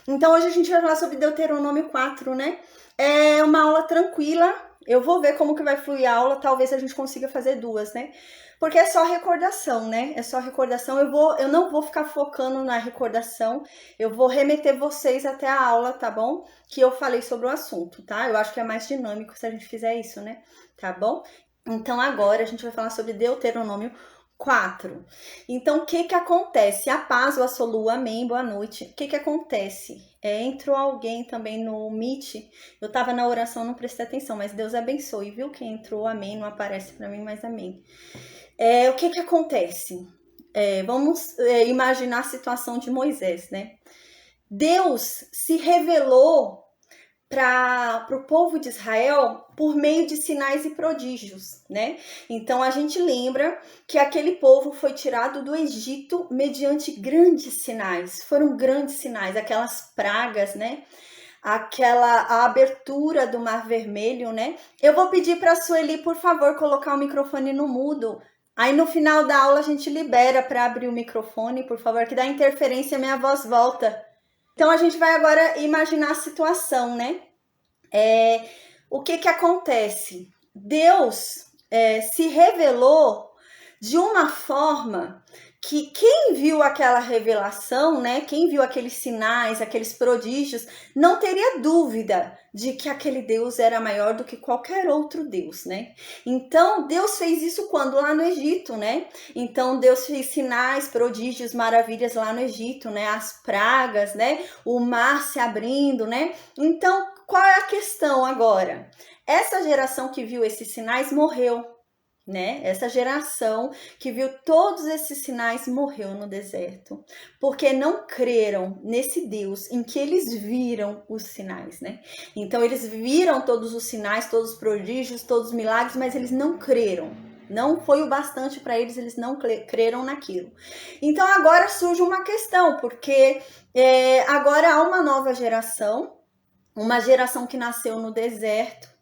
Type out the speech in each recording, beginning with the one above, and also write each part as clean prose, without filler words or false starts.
Então hoje a gente vai falar sobre Deuteronômio 4, né? É uma aula tranquila. Eu vou ver como que vai fluir a aula, talvez a gente consiga fazer duas, né? Porque é só recordação, né? É só recordação. Eu não vou ficar focando na recordação. Eu vou remeter vocês até a aula, tá bom? Que eu falei sobre o assunto, tá? Eu acho que é mais dinâmico se a gente fizer isso, né? Tá bom? Então agora a gente vai falar sobre Deuteronômio 4. Então, o que que acontece? A paz, o assolu, amém, boa noite. O que que acontece? Entrou alguém também no Meet. Eu tava na oração, não prestei atenção, mas Deus abençoe, viu? Quem entrou, amém, não aparece para mim, mas amém. O que que acontece? Vamos imaginar a situação de Moisés, né? Deus se revelou para o povo de Israel por meio de sinais e prodígios, né? Então a gente lembra que aquele povo foi tirado do Egito mediante grandes sinais. Foram grandes sinais, aquelas pragas, né? A abertura do Mar Vermelho, né? Eu vou pedir para a Sueli, por favor, colocar o microfone no mudo. Aí no final da aula a gente libera para abrir o microfone, por favor, que dá interferência, minha voz volta. Então a gente vai agora imaginar a situação, né? O que que acontece? Deus se revelou de uma forma que quem viu aquela revelação, né, quem viu aqueles sinais, aqueles prodígios, não teria dúvida de que aquele Deus era maior do que qualquer outro Deus, né? Então, Deus fez isso quando? Lá no Egito, né? Então, Deus fez sinais, prodígios, maravilhas lá no Egito, né? As pragas, né? O mar se abrindo, né? Então, qual é a questão agora? Essa geração que viu esses sinais morreu, né? Essa geração que viu todos esses sinais morreu no deserto, porque não creram nesse Deus em que eles viram os sinais, né? Então eles viram todos os sinais, todos os prodígios, todos os milagres, mas eles não creram. Não foi o bastante para eles, eles não creram naquilo. Então agora surge uma questão, porque agora há uma nova geração, uma geração que nasceu no deserto,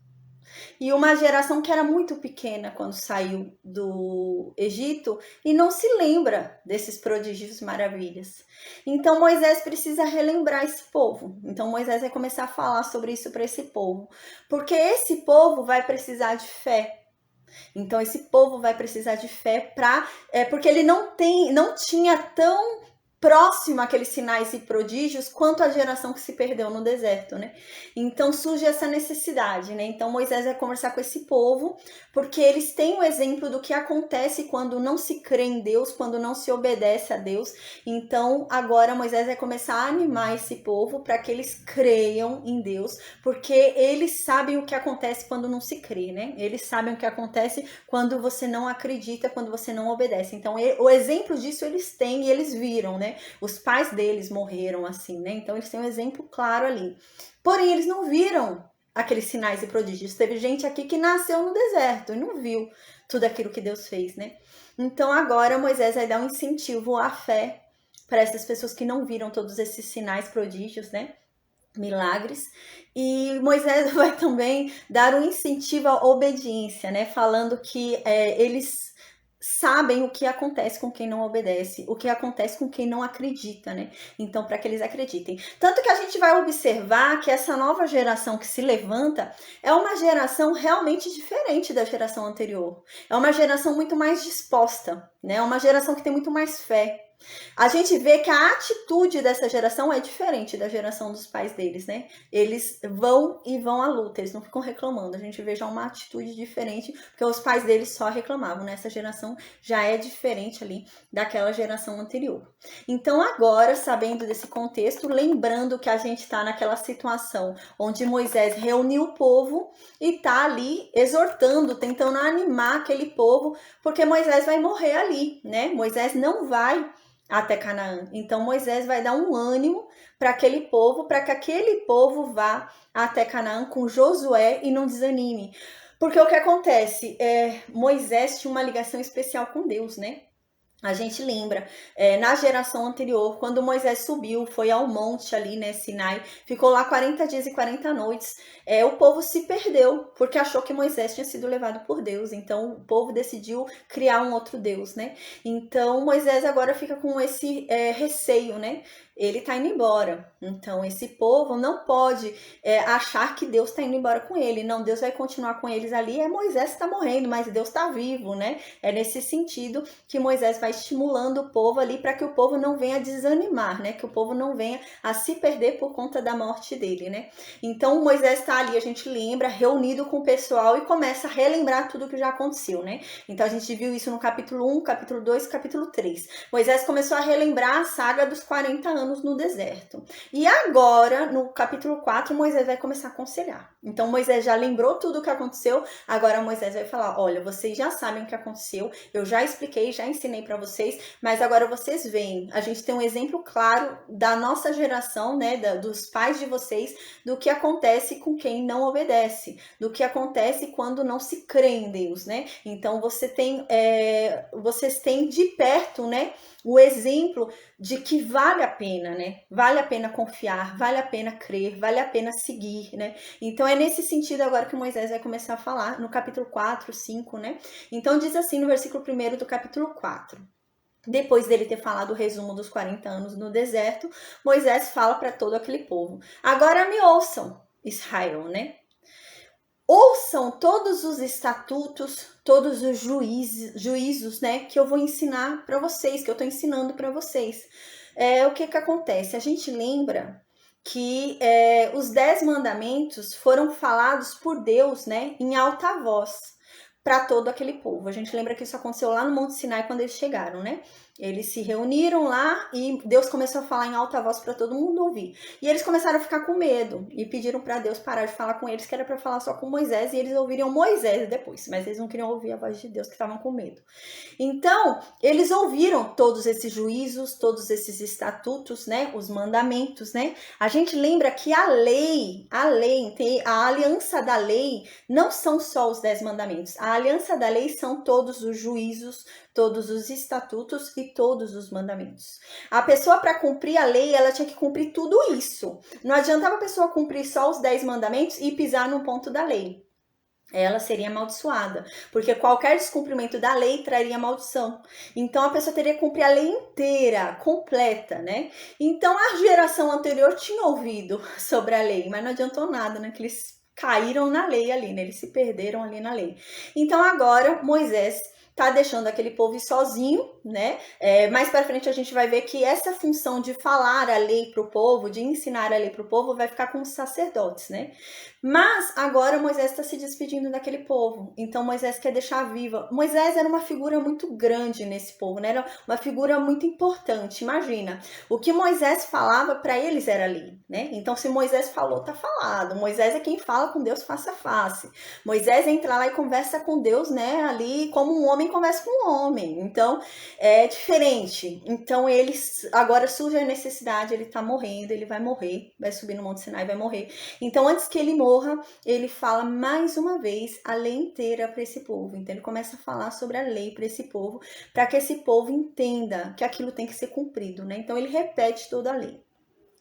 e uma geração que era muito pequena quando saiu do Egito e não se lembra desses prodígios maravilhas. Então Moisés precisa relembrar esse povo. Então Moisés vai começar a falar sobre isso para esse povo, porque esse povo vai precisar de fé. Então esse povo vai precisar de fé porque ele não tinha tão próximo àqueles sinais e prodígios quanto a geração que se perdeu no deserto, né? Então surge essa necessidade, né? Então Moisés vai conversar com esse povo, porque eles têm o exemplo do que acontece quando não se crê em Deus, quando não se obedece a Deus. Então agora Moisés vai começar a animar esse povo para que eles creiam em Deus, porque eles sabem o que acontece quando não se crê, né? Eles sabem o que acontece quando você não acredita, quando você não obedece. Então o exemplo disso eles têm e eles viram, né? Os pais deles morreram assim, né? Então eles têm um exemplo claro ali. Porém, eles não viram aqueles sinais e prodígios. Teve gente aqui que nasceu no deserto e não viu tudo aquilo que Deus fez, né? Então agora Moisés vai dar um incentivo à fé para essas pessoas que não viram todos esses sinais, prodígios, né? Milagres. E Moisés vai também dar um incentivo à obediência, né? Falando que eles sabem o que acontece com quem não obedece, o que acontece com quem não acredita, né? Então, para que eles acreditem. Tanto que a gente vai observar que essa nova geração que se levanta é uma geração realmente diferente da geração anterior. É uma geração muito mais disposta, né? É uma geração que tem muito mais fé. A gente vê que a atitude dessa geração é diferente da geração dos pais deles, né? Eles vão à luta, eles não ficam reclamando. A gente vê já uma atitude diferente, porque os pais deles só reclamavam, né? Essa geração já é diferente ali daquela geração anterior. Então agora, sabendo desse contexto, lembrando que a gente está naquela situação onde Moisés reuniu o povo e tá ali exortando, tentando animar aquele povo, porque Moisés vai morrer ali, né? Moisés não vai até Canaã. Então Moisés vai dar um ânimo para aquele povo, para que aquele povo vá até Canaã com Josué e não desanime. Porque o que acontece? Moisés tinha uma ligação especial com Deus, né? A gente lembra, na geração anterior, quando Moisés subiu, foi ao monte ali, né, Sinai, ficou lá 40 dias e 40 noites, o povo se perdeu, porque achou que Moisés tinha sido levado por Deus, então o povo decidiu criar um outro Deus, né? Então Moisés agora fica com esse receio, né? ele está indo embora. Então, esse povo não pode achar que Deus está indo embora com ele. Não, Deus vai continuar com eles ali. Moisés está morrendo, mas Deus está vivo, né? É nesse sentido que Moisés vai estimulando o povo ali para que o povo não venha desanimar, né? Que o povo não venha a se perder por conta da morte dele, né? Então, Moisés está ali, a gente lembra, reunido com o pessoal e começa a relembrar tudo que já aconteceu, né? Então, a gente viu isso no capítulo 1, capítulo 2, capítulo 3. Moisés começou a relembrar a saga dos 40 anos no deserto. E agora, no capítulo 4, Moisés vai começar a aconselhar. Então, Moisés já lembrou tudo o que aconteceu, agora Moisés vai falar, olha, vocês já sabem o que aconteceu, eu já expliquei, já ensinei para vocês, mas agora vocês veem, a gente tem um exemplo claro da nossa geração, né, dos pais de vocês, do que acontece com quem não obedece, do que acontece quando não se crê em Deus, né? Então, vocês têm de perto, né, o exemplo de que vale a pena, né? Vale a pena confiar, vale a pena crer, vale a pena seguir, né? Então é nesse sentido agora que Moisés vai começar a falar no capítulo 4, 5, né? Então diz assim no versículo 1 do capítulo 4. Depois dele ter falado o resumo dos 40 anos no deserto, Moisés fala para todo aquele povo. Agora me ouçam, Israel, né? Ouçam todos os estatutos, todos os juízos, né, que eu vou ensinar para vocês, que eu estou ensinando para vocês. O que acontece? A gente lembra que os 10 mandamentos foram falados por Deus, né, em alta voz para todo aquele povo. A gente lembra que isso aconteceu lá no Monte Sinai quando eles chegaram, né? Eles se reuniram lá e Deus começou a falar em alta voz para todo mundo ouvir. E eles começaram a ficar com medo e pediram para Deus parar de falar com eles, que era para falar só com Moisés, e eles ouviriam Moisés depois, mas eles não queriam ouvir a voz de Deus, que estavam com medo. Então, eles ouviram todos esses juízos, todos esses estatutos, né, os mandamentos, né? A gente lembra que a aliança da lei não são só os 10 mandamentos. A aliança da lei são todos os juízos, todos os estatutos e todos os mandamentos. A pessoa, para cumprir a lei, ela tinha que cumprir tudo isso. Não adiantava a pessoa cumprir só os 10 mandamentos e pisar num ponto da lei. Ela seria amaldiçoada, porque qualquer descumprimento da lei traria maldição. Então a pessoa teria que cumprir a lei inteira, completa, né? Então a geração anterior tinha ouvido sobre a lei, mas não adiantou nada, né? Que eles caíram na lei ali, né? Eles se perderam ali na lei. Então agora Moisés tá deixando aquele povo ir sozinho, né? Mais para frente a gente vai ver que essa função de falar a lei para o povo, de ensinar a lei para o povo, vai ficar com os sacerdotes, né? Mas agora Moisés está se despedindo daquele povo. Então Moisés quer deixar viva. Moisés era uma figura muito grande nesse povo, né? Era uma figura muito importante. Imagina, o que Moisés falava para eles era lei, né? Então se Moisés falou, tá falado. Moisés é quem fala com Deus face a face. Moisés entra lá e conversa com Deus, né? Ali como um homem conversa com um homem. Então é diferente. Então eles agora surge a necessidade, ele tá morrendo, ele vai morrer, vai subir no Monte Sinai e vai morrer. Então antes que ele morra, ele fala mais uma vez a lei inteira para esse povo. Então ele começa a falar sobre a lei para esse povo, para que esse povo entenda que aquilo tem que ser cumprido, né? Então ele repete toda a lei.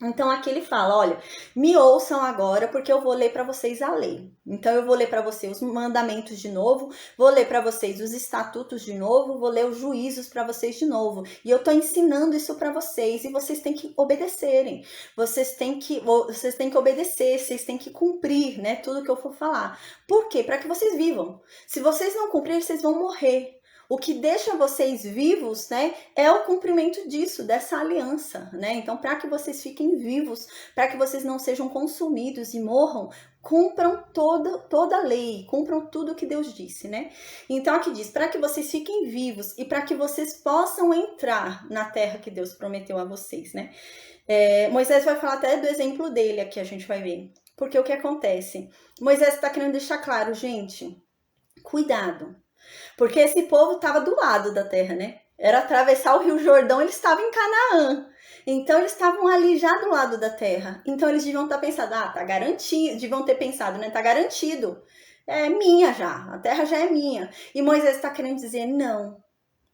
Então aqui ele fala, olha, me ouçam agora porque eu vou ler para vocês a lei. Então eu vou ler para vocês os mandamentos de novo, vou ler para vocês os estatutos de novo, vou ler os juízos para vocês de novo. E eu tô ensinando isso para vocês e vocês têm que obedecerem. Vocês têm que obedecer, vocês têm que cumprir, né, tudo que eu for falar. Por quê? Para que vocês vivam. Se vocês não cumprirem, vocês vão morrer. O que deixa vocês vivos, né, é o cumprimento disso, dessa aliança, né? Então, para que vocês fiquem vivos, para que vocês não sejam consumidos e morram, cumpram toda a lei, cumpram tudo que Deus disse, né? Então, aqui diz, para que vocês fiquem vivos e para que vocês possam entrar na terra que Deus prometeu a vocês, né? Moisés vai falar até do exemplo dele aqui, a gente vai ver. Porque o que acontece? Moisés está querendo deixar claro, gente, cuidado. Porque esse povo estava do lado da terra, né? Era atravessar o Rio Jordão, eles estavam em Canaã. Então eles estavam ali já do lado da terra. Então eles deviam estar pensando, tá garantido, deviam ter pensado, né? Tá garantido. É minha já, a terra já é minha. E Moisés está querendo dizer,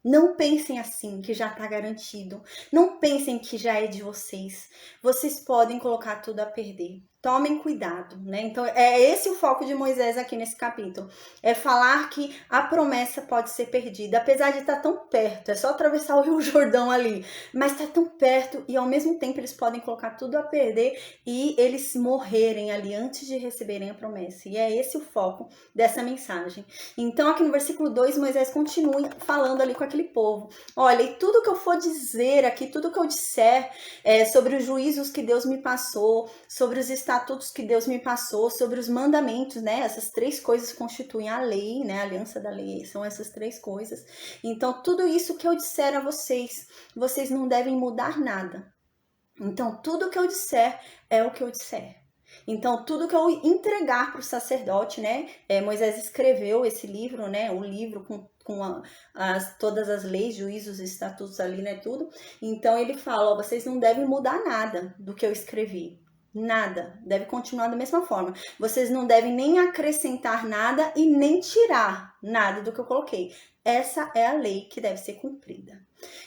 não pensem assim, que já está garantido. Não pensem que já é de vocês. Vocês podem colocar tudo a perder. Tomem cuidado, né? Então, é esse o foco de Moisés aqui nesse capítulo. É falar que a promessa pode ser perdida, apesar de estar tão perto. É só atravessar o Rio Jordão ali. Mas está tão perto e, ao mesmo tempo, eles podem colocar tudo a perder e eles morrerem ali antes de receberem a promessa. E é esse o foco dessa mensagem. Então, aqui no versículo 2, Moisés continua falando ali com aquele povo. Olha, e tudo que eu for dizer aqui, tudo que eu disser sobre os juízos que Deus me passou, sobre os estatutos que Deus me passou, sobre os mandamentos, né? Essas três coisas constituem a lei, né? A aliança da lei, são essas três coisas. Então, tudo isso que eu disser a vocês, vocês não devem mudar nada. Então, tudo que eu disser é o que eu disser. Então, tudo que eu entregar para o sacerdote, né? Moisés escreveu esse livro, né? O livro com todas as leis, juízos, estatutos ali, né? Tudo. Então, ele fala, ó, vocês não devem mudar nada do que eu escrevi. Nada, deve continuar da mesma forma. Vocês não devem nem acrescentar nada e nem tirar nada do que eu coloquei. Essa é a lei que deve ser cumprida.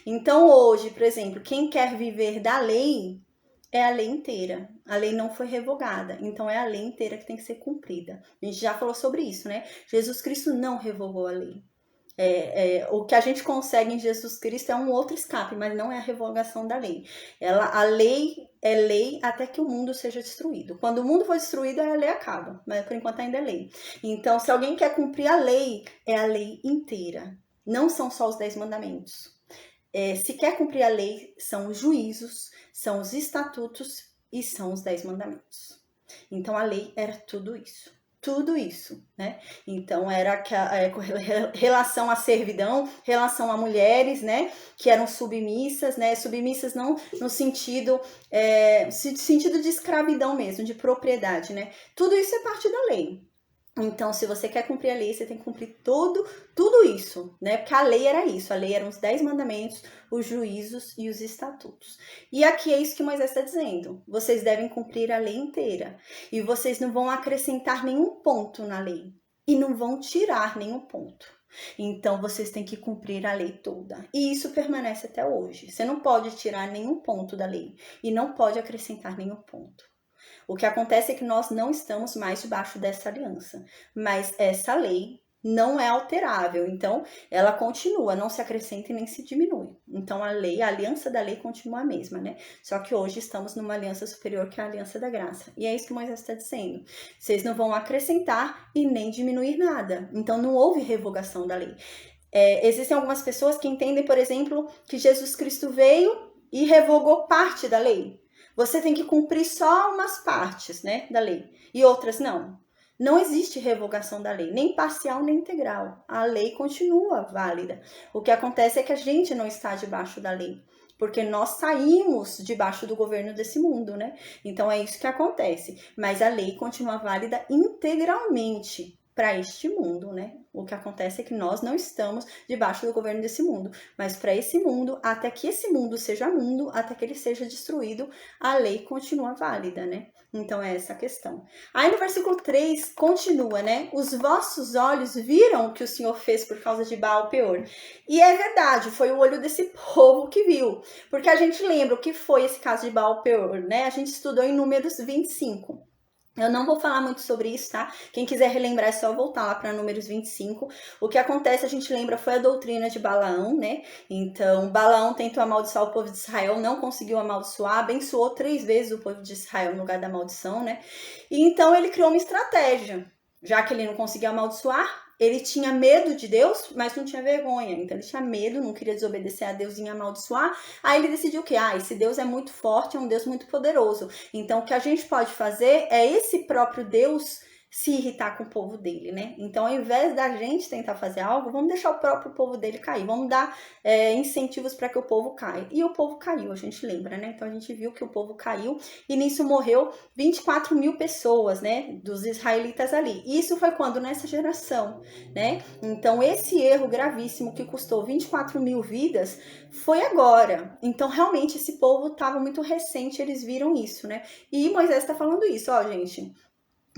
Então hoje, por exemplo, quem quer viver da lei, é a lei inteira. A lei não foi revogada, então é a lei inteira que tem que ser cumprida. A gente já falou sobre isso, né? Jesus Cristo não revogou a lei. O que a gente consegue em Jesus Cristo é um outro escape, mas não é a revogação da lei. A lei é lei até que o mundo seja destruído. Quando o mundo for destruído, a lei acaba, mas por enquanto ainda é lei. Então, se alguém quer cumprir a lei, é a lei inteira. Não são só os 10 mandamentos. Se quer cumprir a lei, são os juízos, são os estatutos e são os 10 mandamentos. Então, a lei era tudo isso. Tudo isso, né? Então, era relação à servidão, relação a mulheres, né? Que eram submissas, né? Submissas não no sentido de escravidão mesmo, de propriedade, né? Tudo isso é parte da lei. Então, se você quer cumprir a lei, você tem que cumprir tudo isso, né? Porque a lei era isso, a lei eram os 10 mandamentos, os juízos e os estatutos. E aqui é isso que Moisés está dizendo. Vocês devem cumprir a lei inteira. E vocês não vão acrescentar nenhum ponto na lei. E não vão tirar nenhum ponto. Então, vocês têm que cumprir a lei toda. E isso permanece até hoje. Você não pode tirar nenhum ponto da lei. E não pode acrescentar nenhum ponto. O que acontece é que nós não estamos mais debaixo dessa aliança, mas essa lei não é alterável, então ela continua, não se acrescenta e nem se diminui. Então a aliança da lei continua a mesma, né? Só que hoje estamos numa aliança superior que é a aliança da graça. E é isso que Moisés está dizendo. Vocês não vão acrescentar e nem diminuir nada. Então não houve revogação da lei. Existem algumas pessoas que entendem, por exemplo, que Jesus Cristo veio e revogou parte da lei. Você tem que cumprir só umas partes, né, da lei, e outras não. Não existe revogação da lei, nem parcial nem integral. A lei continua válida. O que acontece é que a gente não está debaixo da lei, porque nós saímos debaixo do governo desse mundo, né? Então é isso que acontece. Mas a lei continua válida integralmente para este mundo, né? O que acontece é que nós não estamos debaixo do governo desse mundo, mas para esse mundo, até que esse mundo seja mundo, até que ele seja destruído, a lei continua válida, né? Então é essa a questão. Aí no versículo 3 continua, né? Os vossos olhos viram o que o Senhor fez por causa de Baal-Peor. E é verdade, foi o olho desse povo que viu. Porque a gente lembra o que foi esse caso de Baal-Peor, né? A gente estudou em Números 25. Eu não vou falar muito sobre isso, tá? Quem quiser relembrar é só voltar lá para Números 25. O que acontece, a gente lembra, foi a doutrina de Balaão, né? Então, Balaão tentou amaldiçoar o povo de Israel, não conseguiu amaldiçoar, abençoou 3 vezes o povo de Israel no lugar da maldição, né? E então ele criou uma estratégia. Já que ele não conseguia amaldiçoar, ele tinha medo de Deus, mas não tinha vergonha. Então ele tinha medo, não queria desobedecer a Deus e amaldiçoar. Aí ele decidiu que, esse Deus é muito forte, é um Deus muito poderoso. Então o que a gente pode fazer é esse próprio Deus se irritar com o povo dele, né? Então, ao invés da gente tentar fazer algo, vamos deixar o próprio povo dele cair. Vamos dar incentivos para que o povo caia. E o povo caiu, a gente lembra, né? Então, a gente viu que o povo caiu e nisso morreu 24 mil pessoas, né? Dos israelitas ali. Isso foi quando? Nessa geração, né? Então, esse erro gravíssimo que custou 24 mil vidas foi agora. Então, realmente, esse povo estava muito recente, eles viram isso, né? E Moisés está falando isso, ó, gente.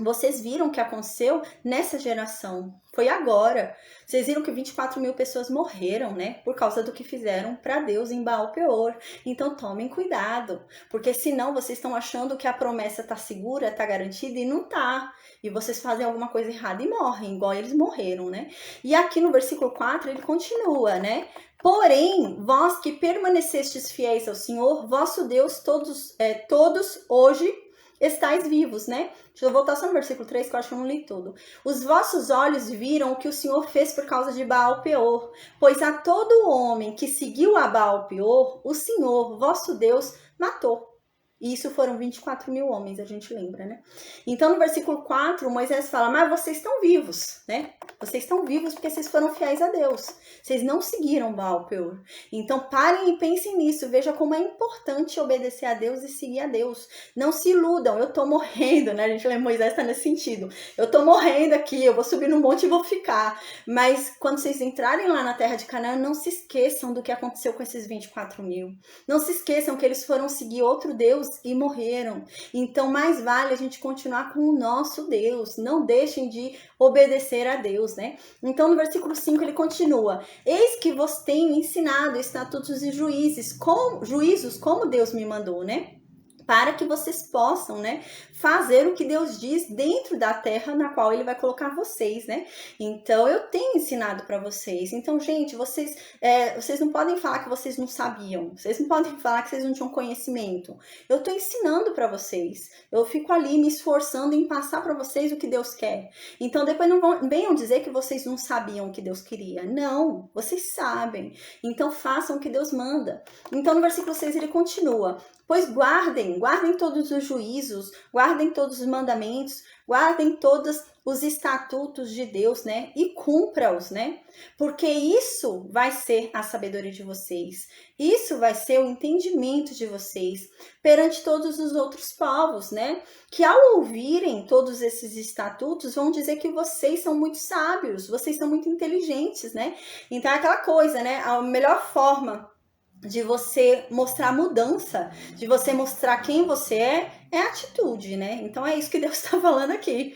Vocês viram o que aconteceu nessa geração. Foi agora. Vocês viram que 24 mil pessoas morreram, né? Por causa do que fizeram para Deus em Baal Peor. Então tomem cuidado. Porque senão vocês estão achando que a promessa tá segura, tá garantida e não tá. E vocês fazem alguma coisa errada e morrem, igual eles morreram, né? E aqui no versículo 4 ele continua, né? Porém, vós que permanecestes fiéis ao Senhor, vosso Deus, todos hoje estáis vivos, né? Deixa eu voltar só no versículo 3, que eu acho que eu não li tudo. Os vossos olhos viram o que o Senhor fez por causa de Baal Peor, pois a todo homem que seguiu a Baal Peor, o Senhor, vosso Deus, matou. E isso foram 24 mil homens, a gente lembra, né? Então, no versículo 4, Moisés fala, mas vocês estão vivos, né? Vocês estão vivos porque vocês foram fiéis a Deus. Vocês não seguiram Baal Peor. Então, parem e pensem nisso. Veja como é importante obedecer a Deus e seguir a Deus. Não se iludam. Eu tô morrendo, né? A gente lembra, Moisés tá nesse sentido. Eu tô morrendo aqui, eu vou subir no monte e vou ficar. Mas, quando vocês entrarem lá na terra de Canaã, não se esqueçam do que aconteceu com esses 24 mil. Não se esqueçam que eles foram seguir outro Deus e morreram. Então, mais vale a gente continuar com o nosso Deus. Não deixem de obedecer a Deus, né? Então, no versículo 5, ele continua. Eis que vos tenho ensinado estatutos e juízos, como Deus me mandou, né? Para que vocês possam, né, fazer o que Deus diz dentro da terra na qual ele vai colocar vocês, né? Então, eu tenho ensinado para vocês. Então, gente, vocês não podem falar que vocês não sabiam. Vocês não podem falar que vocês não tinham conhecimento. Eu tô ensinando para vocês. Eu fico ali me esforçando em passar para vocês o que Deus quer. Então, depois não venham dizer que vocês não sabiam o que Deus queria. Não, vocês sabem. Então, façam o que Deus manda. Então, no versículo 6, ele continua. Pois guardem todos os juízos, guardem todos os mandamentos, guardem todos os estatutos de Deus, né? E cumpra-os, né? Porque isso vai ser a sabedoria de vocês. Isso vai ser o entendimento de vocês perante todos os outros povos, né? Que ao ouvirem todos esses estatutos vão dizer que vocês são muito sábios, vocês são muito inteligentes, né? Então é aquela coisa, né? A melhor forma de você mostrar mudança, de você mostrar quem você é a atitude, né? Então é isso que Deus está falando aqui.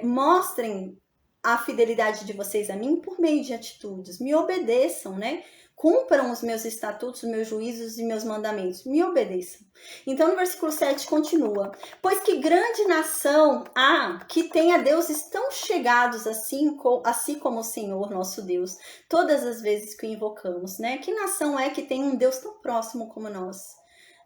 Mostrem a fidelidade de vocês a mim por meio de atitudes. Me obedeçam, né? Cumpram os meus estatutos, os meus juízos e meus mandamentos. Me obedeçam. Então, no versículo 7 continua. Pois que grande nação há que tenha deuses tão chegados assim como o Senhor nosso Deus, todas as vezes que o invocamos, né? Que nação é que tem um Deus tão próximo como nós?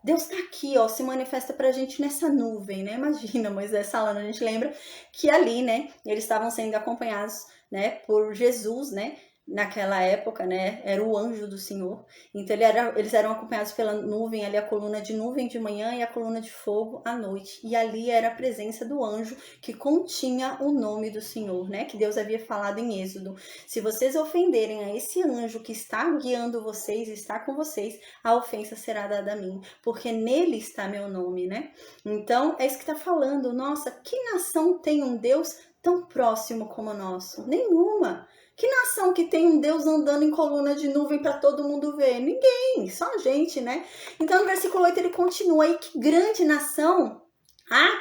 Deus está aqui, ó, se manifesta pra gente nessa nuvem, né? Imagina Moisés falando, a gente lembra que ali, né, eles estavam sendo acompanhados, né, por Jesus, né? Naquela época, né, era o anjo do Senhor. Então eles eram acompanhados pela nuvem, ali a coluna de nuvem de manhã e a coluna de fogo à noite. E ali era a presença do anjo que continha o nome do Senhor, né, que Deus havia falado em Êxodo. Se vocês ofenderem a esse anjo que está guiando vocês, está com vocês, a ofensa será dada a mim, porque nele está meu nome, né? Então é isso que está falando. Nossa, que nação tem um Deus tão próximo como o nosso? Nenhuma. Que nação que tem um Deus andando em coluna de nuvem para todo mundo ver? Ninguém, só a gente, né? Então, no versículo 8 ele continua aí, que grande nação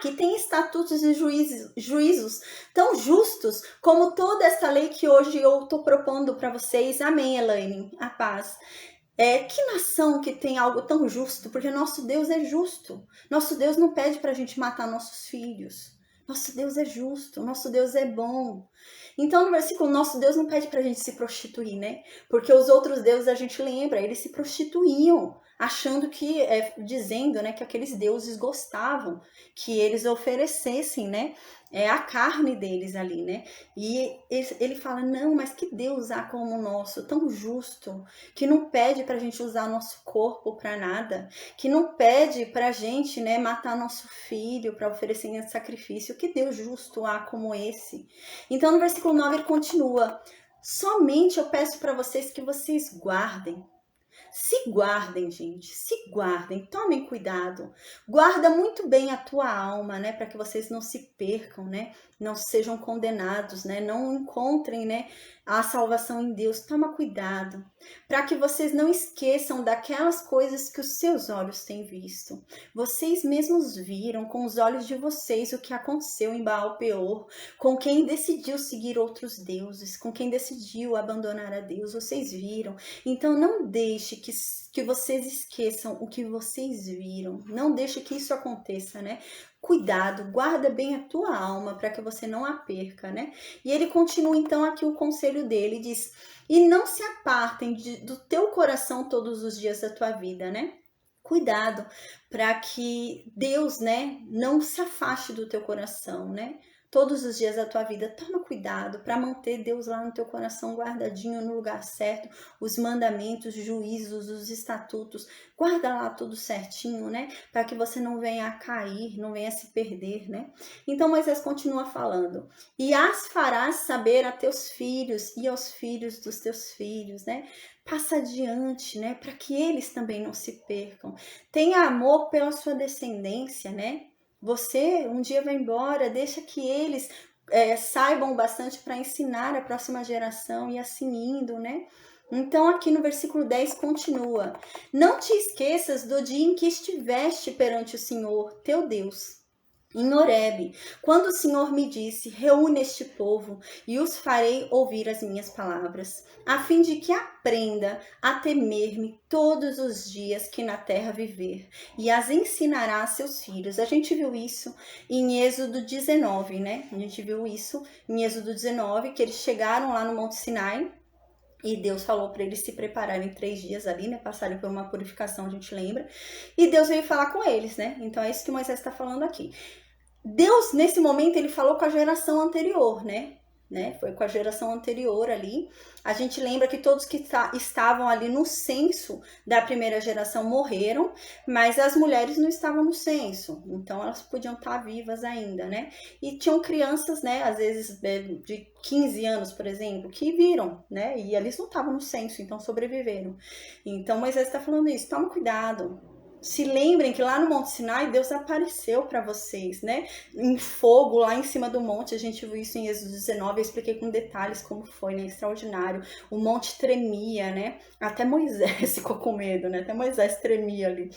que tem estatutos e juízos tão justos como toda essa lei que hoje eu estou propondo para vocês. Amém, Elaine? A paz. Que nação que tem algo tão justo? Porque nosso Deus é justo. Nosso Deus não pede para a gente matar nossos filhos. Nosso Deus é justo, nosso Deus é bom. Então, no versículo, nosso Deus não pede pra gente se prostituir, né? Porque os outros deuses, a gente lembra, eles se prostituíam, achando que, dizendo, né, que aqueles deuses gostavam que eles oferecessem, né, a carne deles ali, né? E ele fala, não, mas que Deus há como o nosso, tão justo, que não pede pra gente usar nosso corpo pra nada, que não pede pra gente, né, matar nosso filho pra oferecer em sacrifício. Que Deus justo há como esse? Então, no versículo 9 ele continua, somente eu peço pra vocês que vocês guardem. Se guardem, gente, se guardem, tomem cuidado. Guarda muito bem a tua alma, né, para que vocês não se percam, né, não sejam condenados, né, não encontrem, né, a salvação em Deus. Toma cuidado, para que vocês não esqueçam daquelas coisas que os seus olhos têm visto. Vocês mesmos viram com os olhos de vocês o que aconteceu em Baal-peor, com quem decidiu seguir outros deuses, com quem decidiu abandonar a Deus. Vocês viram. Então não deixe que vocês esqueçam o que vocês viram. Não deixe que isso aconteça, né? Cuidado, guarda bem a tua alma para que você não a perca, né? E ele continua então aqui o conselho dele, diz: e não se apartem do teu coração todos os dias da tua vida, né? Cuidado para que Deus, né, não se afaste do teu coração, né? Todos os dias da tua vida, toma cuidado para manter Deus lá no teu coração guardadinho no lugar certo, os mandamentos, os juízos, os estatutos, guarda lá tudo certinho, né? Para que você não venha a cair, não venha a se perder, né? Então Moisés continua falando: e as farás saber a teus filhos e aos filhos dos teus filhos, né? Passa adiante, né? Para que eles também não se percam. Tenha amor pela sua descendência, né? Você um dia vai embora, deixa que eles saibam bastante para ensinar a próxima geração e assim indo, né? Então aqui no versículo 10 continua: não te esqueças do dia em que estiveste perante o Senhor, teu Deus, em Horebe, quando o Senhor me disse: reúne este povo e os farei ouvir as minhas palavras, a fim de que aprenda a temer-me todos os dias que na terra viver, e as ensinará a seus filhos. A gente viu isso em Êxodo 19, né? A gente viu isso em Êxodo 19, que eles chegaram lá no Monte Sinai, e Deus falou para eles se prepararem 3 dias ali, né? Passarem por uma purificação, a gente lembra. E Deus veio falar com eles, né? Então é isso que Moisés está falando aqui. Deus, nesse momento, ele falou com a geração anterior, né? Foi com a geração anterior ali. A gente lembra que todos que estavam ali no censo da primeira geração morreram, mas as mulheres não estavam no censo, então elas podiam estar vivas ainda, né? E tinham crianças, né, às vezes de 15 anos, por exemplo, que viram, né? E eles não estavam no censo, então sobreviveram. Então Moisés está falando isso, toma cuidado. Se lembrem que lá no Monte Sinai, Deus apareceu para vocês, né? Em fogo, lá em cima do monte. A gente viu isso em Êxodo 19. Eu expliquei com detalhes como foi, né? Extraordinário. O monte tremia, né? Até Moisés ficou com medo, né? Até Moisés tremia ali.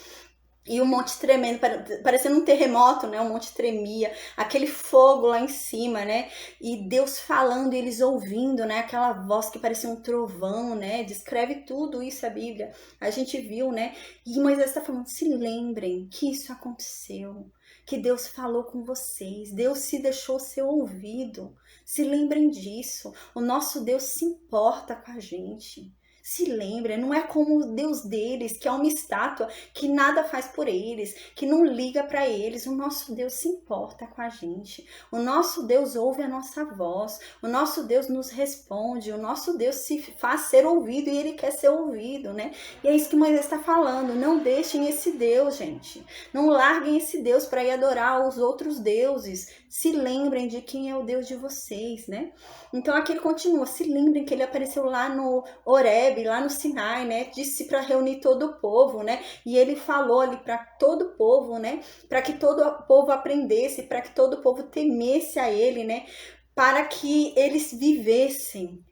E o monte tremendo, parecendo um terremoto, né? O monte tremia, aquele fogo lá em cima, né? E Deus falando, e eles ouvindo, né? Aquela voz que parecia um trovão, né? Descreve tudo isso a Bíblia. A gente viu, né? E Moisés está falando: se lembrem que isso aconteceu, que Deus falou com vocês, Deus se deixou ser ouvido. Se lembrem disso. O nosso Deus se importa com a gente. Se lembrem, não é como o Deus deles, que é uma estátua, que nada faz por eles, que não liga para eles. O nosso Deus se importa com a gente. O nosso Deus ouve a nossa voz. O nosso Deus nos responde. O nosso Deus se faz ser ouvido e ele quer ser ouvido, né? E é isso que Moisés está falando. Não deixem esse Deus, gente. Não larguem esse Deus para ir adorar os outros deuses. Se lembrem de quem é o Deus de vocês, né? Então aqui ele continua: se lembrem que ele apareceu lá no Horebe, lá no Sinai, né? Disse para reunir todo o povo, né? E ele falou ali para todo o povo, né? Para que todo o povo aprendesse, para que todo o povo temesse a ele, né? Para que eles vivessem,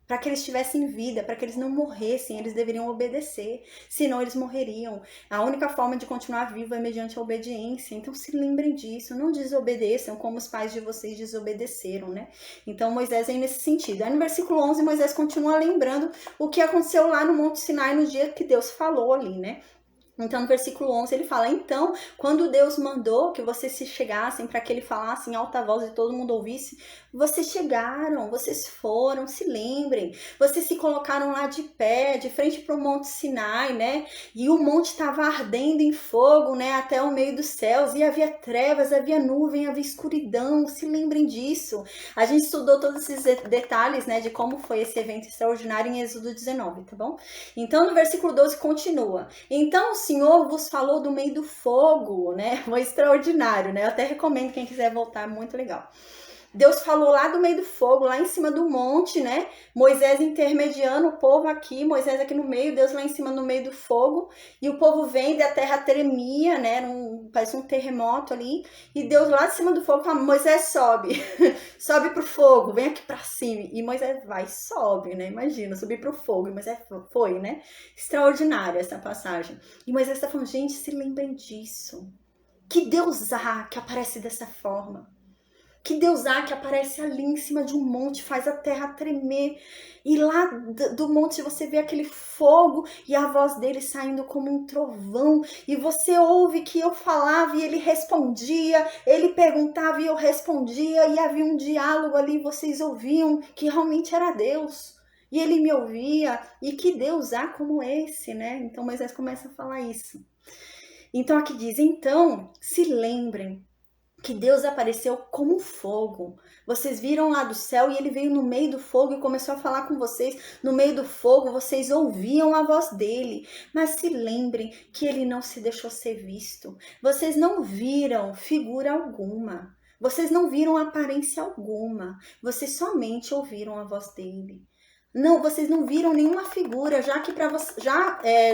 para que eles tivessem vida, para que eles não morressem, eles deveriam obedecer, senão eles morreriam. A única forma de continuar vivo é mediante a obediência. Então se lembrem disso, não desobedeçam como os pais de vocês desobedeceram, né? Então Moisés vem nesse sentido. Aí no versículo 11, Moisés continua lembrando o que aconteceu lá no Monte Sinai no dia que Deus falou ali, né? Então, no versículo 11, ele fala: então, quando Deus mandou que vocês se chegassem para que ele falasse em alta voz e todo mundo ouvisse, vocês chegaram, vocês foram, se lembrem. Vocês se colocaram lá de pé, de frente para o Monte Sinai, né? E o monte estava ardendo em fogo, né? Até o meio dos céus. E havia trevas, havia nuvem, havia escuridão. Se lembrem disso. A gente estudou todos esses detalhes, né? De como foi esse evento extraordinário em Êxodo 19, tá bom? Então, no versículo 12 continua: então, o Senhor vos falou do meio do fogo, né? Foi extraordinário, né? Eu até recomendo quem quiser voltar, muito legal. Deus falou lá do meio do fogo, lá em cima do monte, né? Moisés intermediando o povo aqui, Moisés aqui no meio, Deus lá em cima no meio do fogo, e o povo vem e a terra tremia, né? Parece um terremoto ali, e Deus lá de cima do fogo fala, Moisés sobe, sobe pro fogo, vem aqui pra cima, e Moisés vai e sobe, né? Imagina, subir pro fogo, e Moisés foi, né? Extraordinária essa passagem. E Moisés tá falando, gente, se lembrem disso. Que Deus há que aparece dessa forma. Que Deus há que aparece ali em cima de um monte, faz a terra tremer. E lá do monte você vê aquele fogo e a voz dele saindo como um trovão. E você ouve que eu falava e ele respondia. Ele perguntava e eu respondia. E havia um diálogo ali, vocês ouviam que realmente era Deus. E ele me ouvia. E que Deus há como esse, né? Então Moisés começa a falar isso. Então aqui diz, então se lembrem que Deus apareceu como fogo. Vocês viram lá do céu e ele veio no meio do fogo e começou a falar com vocês. No meio do fogo vocês ouviam a voz dele. Mas se lembrem que ele não se deixou ser visto. Vocês não viram figura alguma. Vocês não viram aparência alguma. Vocês somente ouviram a voz dele. Não, vocês não viram nenhuma figura, já que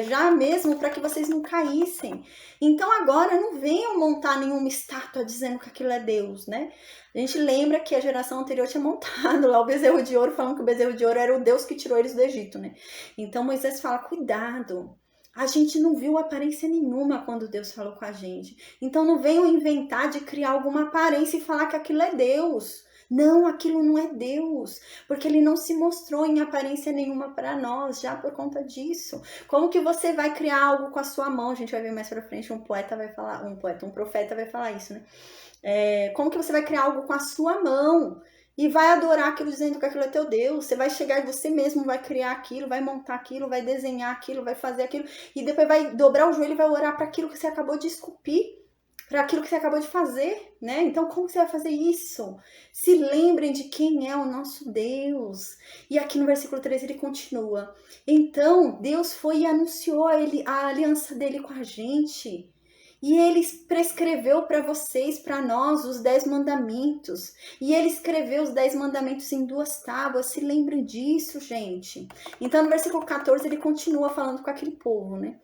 já mesmo para que vocês não caíssem. Então agora não venham montar nenhuma estátua dizendo que aquilo é Deus, né? A gente lembra que a geração anterior tinha montado lá o bezerro de ouro, falando que o bezerro de ouro era o Deus que tirou eles do Egito, né? Então Moisés fala, cuidado. A gente não viu aparência nenhuma quando Deus falou com a gente. Então não venham inventar de criar alguma aparência e falar que aquilo é Deus. Não, aquilo não é Deus, porque ele não se mostrou em aparência nenhuma para nós, já por conta disso. Como que você vai criar algo com a sua mão? A gente vai ver mais pra frente, um profeta vai falar isso, né? Como que você vai criar algo com a sua mão? E vai adorar aquilo dizendo que aquilo é teu Deus. Você vai chegar e você mesmo vai criar aquilo, vai montar aquilo, vai desenhar aquilo, vai fazer aquilo. E depois vai dobrar o joelho e vai orar para aquilo que você acabou de esculpir. Para aquilo que você acabou de fazer, né? Então, como você vai fazer isso? Se lembrem de quem é o nosso Deus. E aqui no versículo 13 ele continua. Então, Deus foi e anunciou a aliança dele com a gente. E ele prescreveu para vocês, para nós, os 10 mandamentos. E ele escreveu os 10 mandamentos em 2 tábuas. Se lembrem disso, gente. Então, no versículo 14, ele continua falando com aquele povo, né?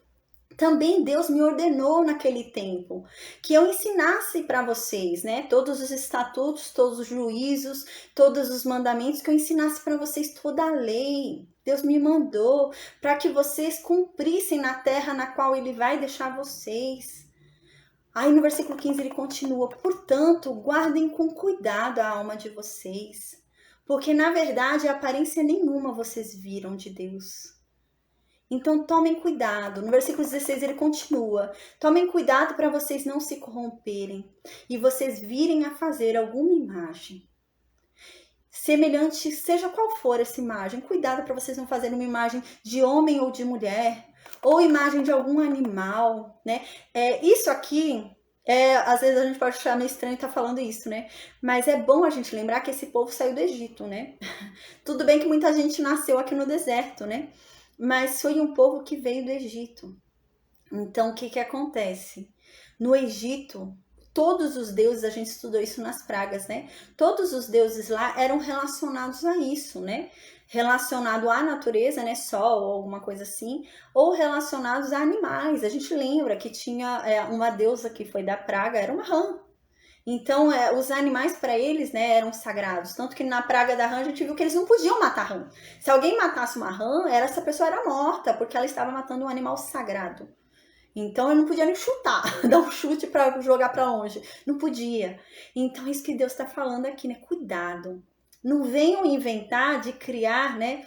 Também Deus me ordenou naquele tempo que eu ensinasse para vocês, né? Todos os estatutos, todos os juízos, todos os mandamentos, que eu ensinasse para vocês toda a lei. Deus me mandou para que vocês cumprissem na terra na qual ele vai deixar vocês. Aí no versículo 15 ele continua, portanto, guardem com cuidado a alma de vocês, porque na verdade aparência nenhuma vocês viram de Deus. Então tomem cuidado. No versículo 16 ele continua. Tomem cuidado para vocês não se corromperem e vocês virem a fazer alguma imagem. Semelhante, seja qual for essa imagem. Cuidado para vocês não fazerem uma imagem de homem ou de mulher. Ou imagem de algum animal, né? Isso aqui, às vezes a gente pode achar meio estranho estar falando isso, né? Mas é bom a gente lembrar que esse povo saiu do Egito, né? Tudo bem que muita gente nasceu aqui no deserto, né? Mas foi um povo que veio do Egito. Então, o que acontece? No Egito, todos os deuses, a gente estudou isso nas pragas, né? Todos os deuses lá eram relacionados a isso, né? Relacionado à natureza, né? Sol ou alguma coisa assim. Ou relacionados a animais. A gente lembra que tinha uma deusa que foi da praga, era uma rã. Então, os animais para eles, né, eram sagrados. Tanto que na praga da rã a gente viu que eles não podiam matar rã. Se alguém matasse uma rã, essa pessoa era morta, porque ela estava matando um animal sagrado. Então, ele não podia nem chutar, dar um chute para jogar para longe. Não podia. Então, é isso que Deus está falando aqui, né? Cuidado. Não venham inventar de criar, né,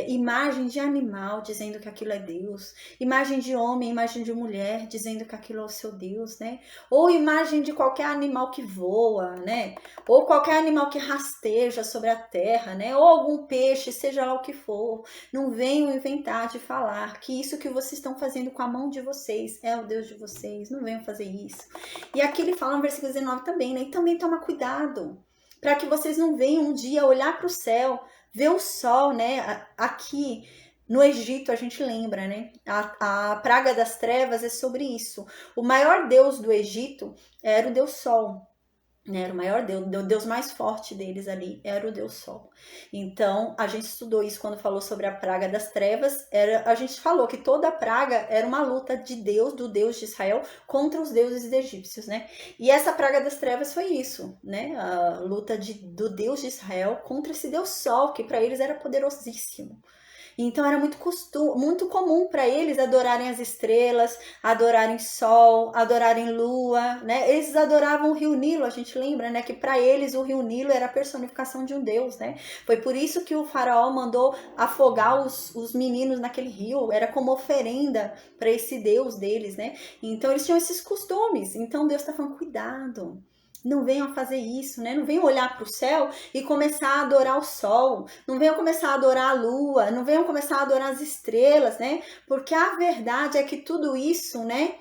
imagem de animal, dizendo que aquilo é Deus. Imagem de homem, imagem de mulher, dizendo que aquilo é o seu Deus, né? Ou imagem de qualquer animal que voa, né? Ou qualquer animal que rasteja sobre a terra, né? Ou algum peixe, seja lá o que for. Não venham inventar de falar que isso que vocês estão fazendo com a mão de vocês é o Deus de vocês. Não venham fazer isso. E aqui ele fala no versículo 19 também, né? E também toma cuidado, para que vocês não venham um dia olhar para o céu, ver o sol, né? Aqui no Egito a gente lembra, né? A praga das trevas é sobre isso. O maior deus do Egito era o deus Sol. né? Era o maior Deus, o Deus mais forte deles ali era o Deus Sol. Então, a gente estudou isso quando falou sobre a praga das trevas. A gente falou que toda a praga era uma luta de Deus, do Deus de Israel, contra os deuses egípcios, né? E essa praga das trevas foi isso, né? A luta do Deus de Israel contra esse Deus Sol, que para eles era poderosíssimo. Então era muito comum para eles adorarem as estrelas, adorarem sol, adorarem lua, né? Eles adoravam o rio Nilo, a gente lembra, né? Que para eles o rio Nilo era a personificação de um deus, né? Foi por isso que o faraó mandou afogar os meninos naquele rio, era como oferenda para esse deus deles, né? Então eles tinham esses costumes. Então Deus está falando, cuidado. Não venham fazer isso, né? Não venham olhar para o céu e começar a adorar o sol. Não venham começar a adorar a lua. Não venham começar a adorar as estrelas, né? Porque a verdade é que tudo isso, né?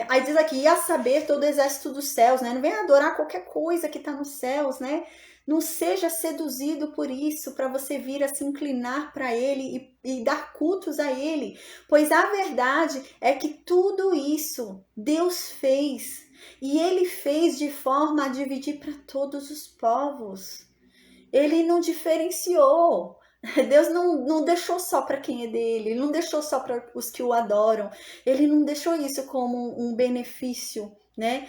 Aí diz aqui, e a saber todo o exército dos céus, né? Não venha adorar qualquer coisa que está nos céus, né? Não seja seduzido por isso, para você vir a se inclinar para ele e dar cultos a ele. Pois a verdade é que tudo isso Deus fez. E ele fez de forma a dividir para todos os povos. Ele não diferenciou. Deus não deixou só para quem é dele, ele não deixou só para os que o adoram, ele não deixou isso como um benefício, né,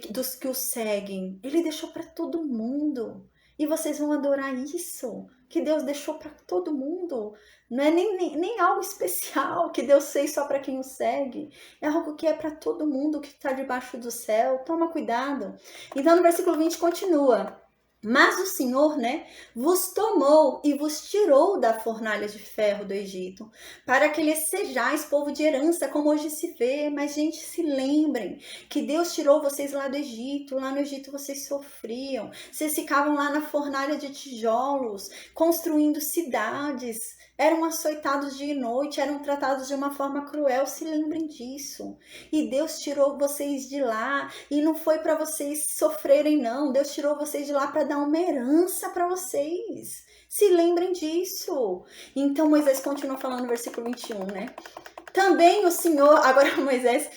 dos que o seguem. Ele deixou para todo mundo. E vocês vão adorar isso que Deus deixou para todo mundo. Não é nem algo especial que Deus fez só para quem o segue. É algo que é para todo mundo que está debaixo do céu. Toma cuidado. Então, no versículo 20 continua. Mas o Senhor, né, vos tomou e vos tirou da fornalha de ferro do Egito, para que lhes sejais povo de herança, como hoje se vê. Mas, gente, se lembrem que Deus tirou vocês lá do Egito. Lá no Egito vocês sofriam. Vocês ficavam lá na fornalha de tijolos, construindo cidades. Eram açoitados dia e noite, eram tratados de uma forma cruel. Se lembrem disso. E Deus tirou vocês de lá, e não foi para vocês sofrerem, não. Deus tirou vocês de lá para dar uma herança para vocês. Se lembrem disso. Então Moisés continua falando no versículo 21, né? Também o Senhor, agora Moisés,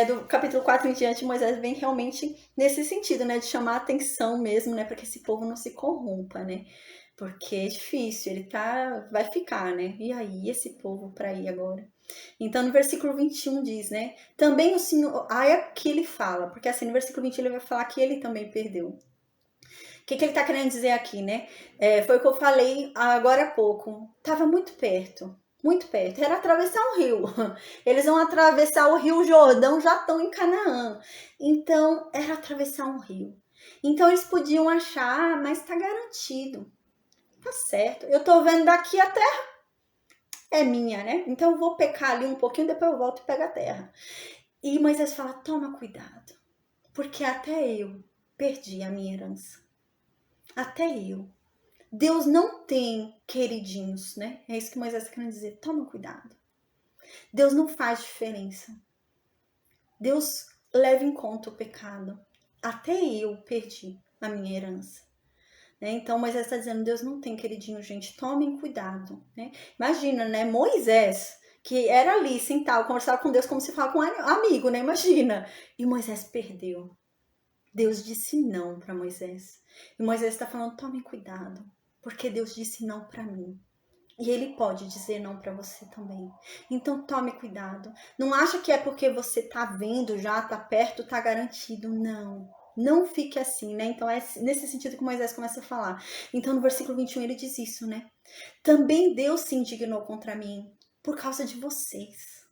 do capítulo 4 em diante, Moisés vem realmente nesse sentido, né? De chamar a atenção mesmo, né? Para que esse povo não se corrompa, né? Porque é difícil, vai ficar, né? E aí, esse povo para ir agora? Então, no versículo 21 diz, né? Também o Senhor... Aí aqui ele fala, porque assim, no versículo 20 ele vai falar que ele também perdeu. O que ele tá querendo dizer aqui, né? Foi o que eu falei agora há pouco. Tava muito perto. Muito perto. Era atravessar um rio. Eles vão atravessar o rio Jordão, já estão em Canaã. Então, era atravessar um rio. Então, eles podiam achar, mas tá garantido. Tá certo. Eu tô vendo daqui a terra é minha, né? Então eu vou pecar ali um pouquinho, depois eu volto e pego a terra. E Moisés fala, toma cuidado, porque até eu perdi a minha herança. Até eu. Deus não tem queridinhos, né? É isso que Moisés quer dizer. Toma cuidado. Deus não faz diferença. Deus leva em conta o pecado. Até eu perdi a minha herança. Então Moisés está dizendo, Deus não tem queridinho, gente, tomem cuidado, né? Imagina, né, Moisés, que era ali, sentado, conversava com Deus como se fala com um amigo, né, imagina. E Moisés perdeu. Deus disse não para Moisés. E Moisés está falando, tomem cuidado, porque Deus disse não para mim. E ele pode dizer não para você também. Então tome cuidado. Não acha que é porque você tá vendo já, tá perto, tá garantido. Não. Não fique assim, né? Então é nesse sentido que Moisés começa a falar. Então no versículo 21 ele diz isso, né? Também Deus se indignou contra mim por causa de vocês.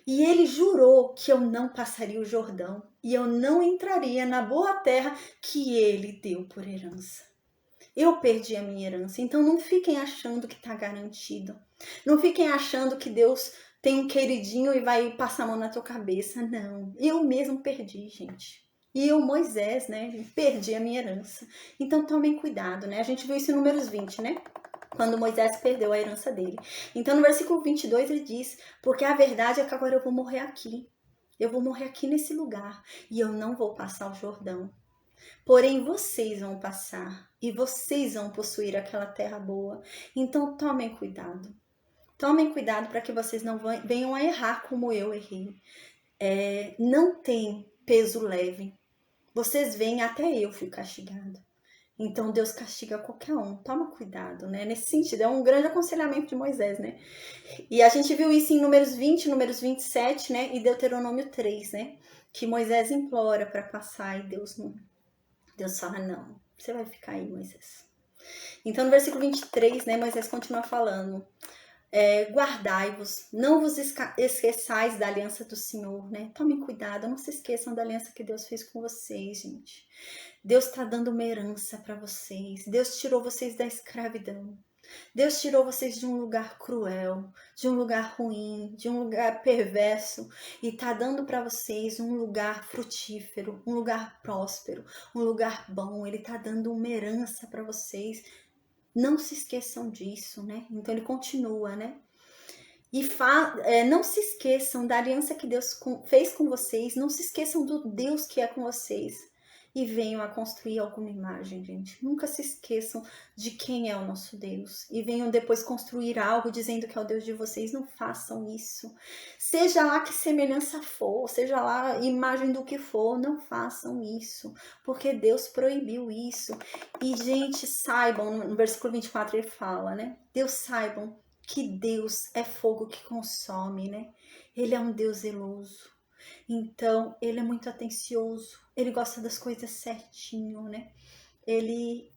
E ele jurou que eu não passaria o Jordão e eu não entraria na boa terra que ele deu por herança. Eu perdi a minha herança. Então não fiquem achando que está garantido. Não fiquem achando que Deus tem um queridinho e vai passar a mão na tua cabeça. Não. Eu mesmo perdi, gente. E eu, Moisés, né, perdi a minha herança. Então tomem cuidado, né? A gente viu isso em Números 20, né? Quando Moisés perdeu a herança dele. Então no versículo 22 ele diz, porque a verdade é que agora eu vou morrer aqui. Eu vou morrer aqui nesse lugar. E eu não vou passar o Jordão. Porém, vocês vão passar e vocês vão possuir aquela terra boa. Então, tomem cuidado. Tomem cuidado para que vocês não venham a errar como eu errei. Não tem peso leve. vocês veem, até eu fui castigado. Então Deus castiga qualquer um. Toma cuidado, né? Nesse sentido, é um grande aconselhamento de Moisés, né? E a gente viu isso em Números 20, Números 27, né? E Deuteronômio 3, né? Que Moisés implora para passar e Deus não. Deus fala, não, você vai ficar aí, Moisés. Então, no versículo 23, né, Moisés continua falando, guardai-vos, não vos esqueçais da aliança do Senhor, né? Tomem cuidado, não se esqueçam da aliança que Deus fez com vocês, gente. Deus está dando uma herança para vocês. Deus tirou vocês da escravidão. Deus tirou vocês de um lugar cruel, de um lugar ruim, de um lugar perverso e tá dando para vocês um lugar frutífero, um lugar próspero, um lugar bom. Ele tá dando uma herança para vocês. Não se esqueçam disso, né? Então ele continua, né? E não se esqueçam da aliança que Deus fez com vocês, não se esqueçam do Deus que é com vocês. E venham a construir alguma imagem, gente. Nunca se esqueçam de quem é o nosso Deus. E venham depois construir algo dizendo que é o Deus de vocês. Não façam isso. Seja lá que semelhança for, seja lá imagem do que for, não façam isso. Porque Deus proibiu isso. E, gente, saibam, no versículo 24 ele fala, né? Deus saibam que Deus é fogo que consome, né? Ele é um Deus zeloso. Então, ele é muito atencioso. Ele gosta das coisas certinho, né? Ele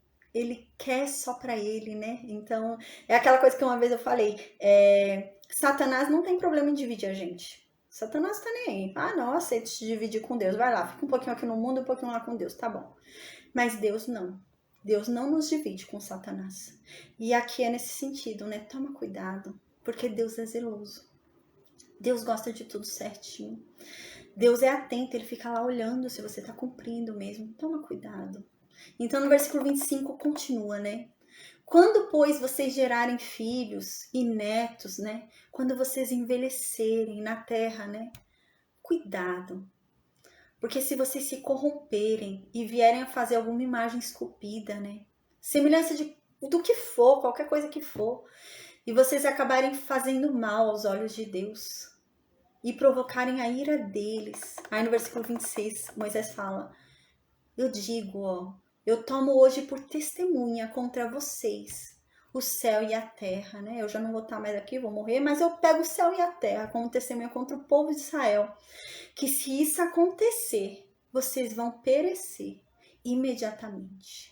quer só pra ele, né? Então, é aquela coisa que uma vez eu falei. Satanás não tem problema em dividir a gente. Satanás tá nem aí. Ah, não, aceita se dividir com Deus. Vai lá, fica um pouquinho aqui no mundo, um pouquinho lá com Deus. Tá bom. Mas Deus não. Deus não nos divide com Satanás. E aqui é nesse sentido, né? Toma cuidado, porque Deus é zeloso. Deus gosta de tudo certinho. Deus é atento, ele fica lá olhando se você está cumprindo mesmo. Toma cuidado. Então, no versículo 25, continua, né? Quando, pois, vocês gerarem filhos e netos, né? Quando vocês envelhecerem na terra, né? Cuidado. Porque se vocês se corromperem e vierem a fazer alguma imagem esculpida, né? Semelhança do que for, qualquer coisa que for, e vocês acabarem fazendo mal aos olhos de Deus e provocarem a ira deles. Aí no versículo 26, Moisés fala, eu digo, ó, eu tomo hoje por testemunha contra vocês o céu e a terra, né? Eu já não vou estar mais aqui, vou morrer, mas eu pego o céu e a terra como testemunha contra o povo de Israel, que se isso acontecer, vocês vão perecer imediatamente.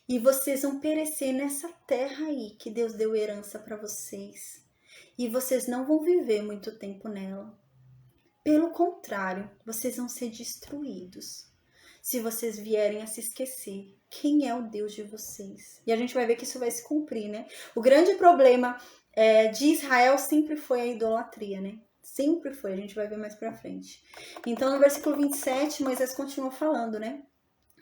E vocês vão perecer nessa terra aí que Deus deu herança para vocês. E vocês não vão viver muito tempo nela. Pelo contrário, vocês vão ser destruídos se vocês vierem a se esquecer quem é o Deus de vocês. E a gente vai ver que isso vai se cumprir, né? O grande problema de Israel sempre foi a idolatria, né? Sempre foi, a gente vai ver mais pra frente. Então, no versículo 27, Moisés continua falando, né?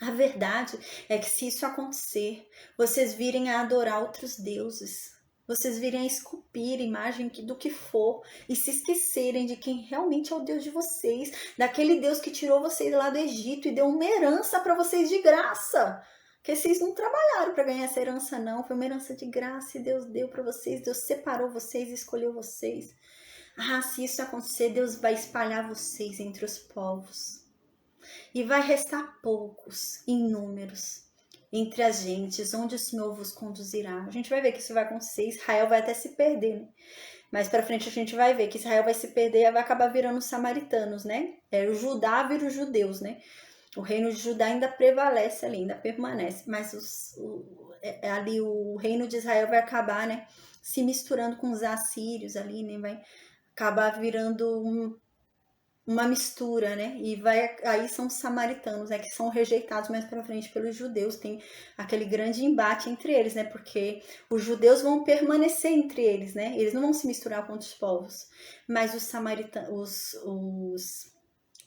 A verdade é que se isso acontecer, vocês virem a adorar outros deuses, vocês virem a esculpir imagem do que for e se esquecerem de quem realmente é o Deus de vocês, daquele Deus que tirou vocês lá do Egito e deu uma herança para vocês de graça. Porque vocês não trabalharam para ganhar essa herança, não. Foi uma herança de graça e Deus deu para vocês. Deus separou vocês e escolheu vocês. Ah, se isso acontecer, Deus vai espalhar vocês entre os povos. E vai restar poucos, inúmeros, entre as gentes, onde o Senhor vos conduzirá. A gente vai ver que isso vai acontecer, Israel vai até se perder, né? Mais pra frente a gente vai ver que Israel vai se perder e vai acabar virando os samaritanos, né? O Judá vira os judeus, né? O reino de Judá ainda prevalece ali, ainda permanece, mas ali o reino de Israel vai acabar, né? Se misturando com os assírios ali, né? Vai acabar virando uma mistura, né? E aí são os samaritanos, né? Que são rejeitados mais pra frente pelos judeus. Tem aquele grande embate entre eles, né? Porque os judeus vão permanecer entre eles, né? Eles não vão se misturar com outros povos. Mas os samaritanos,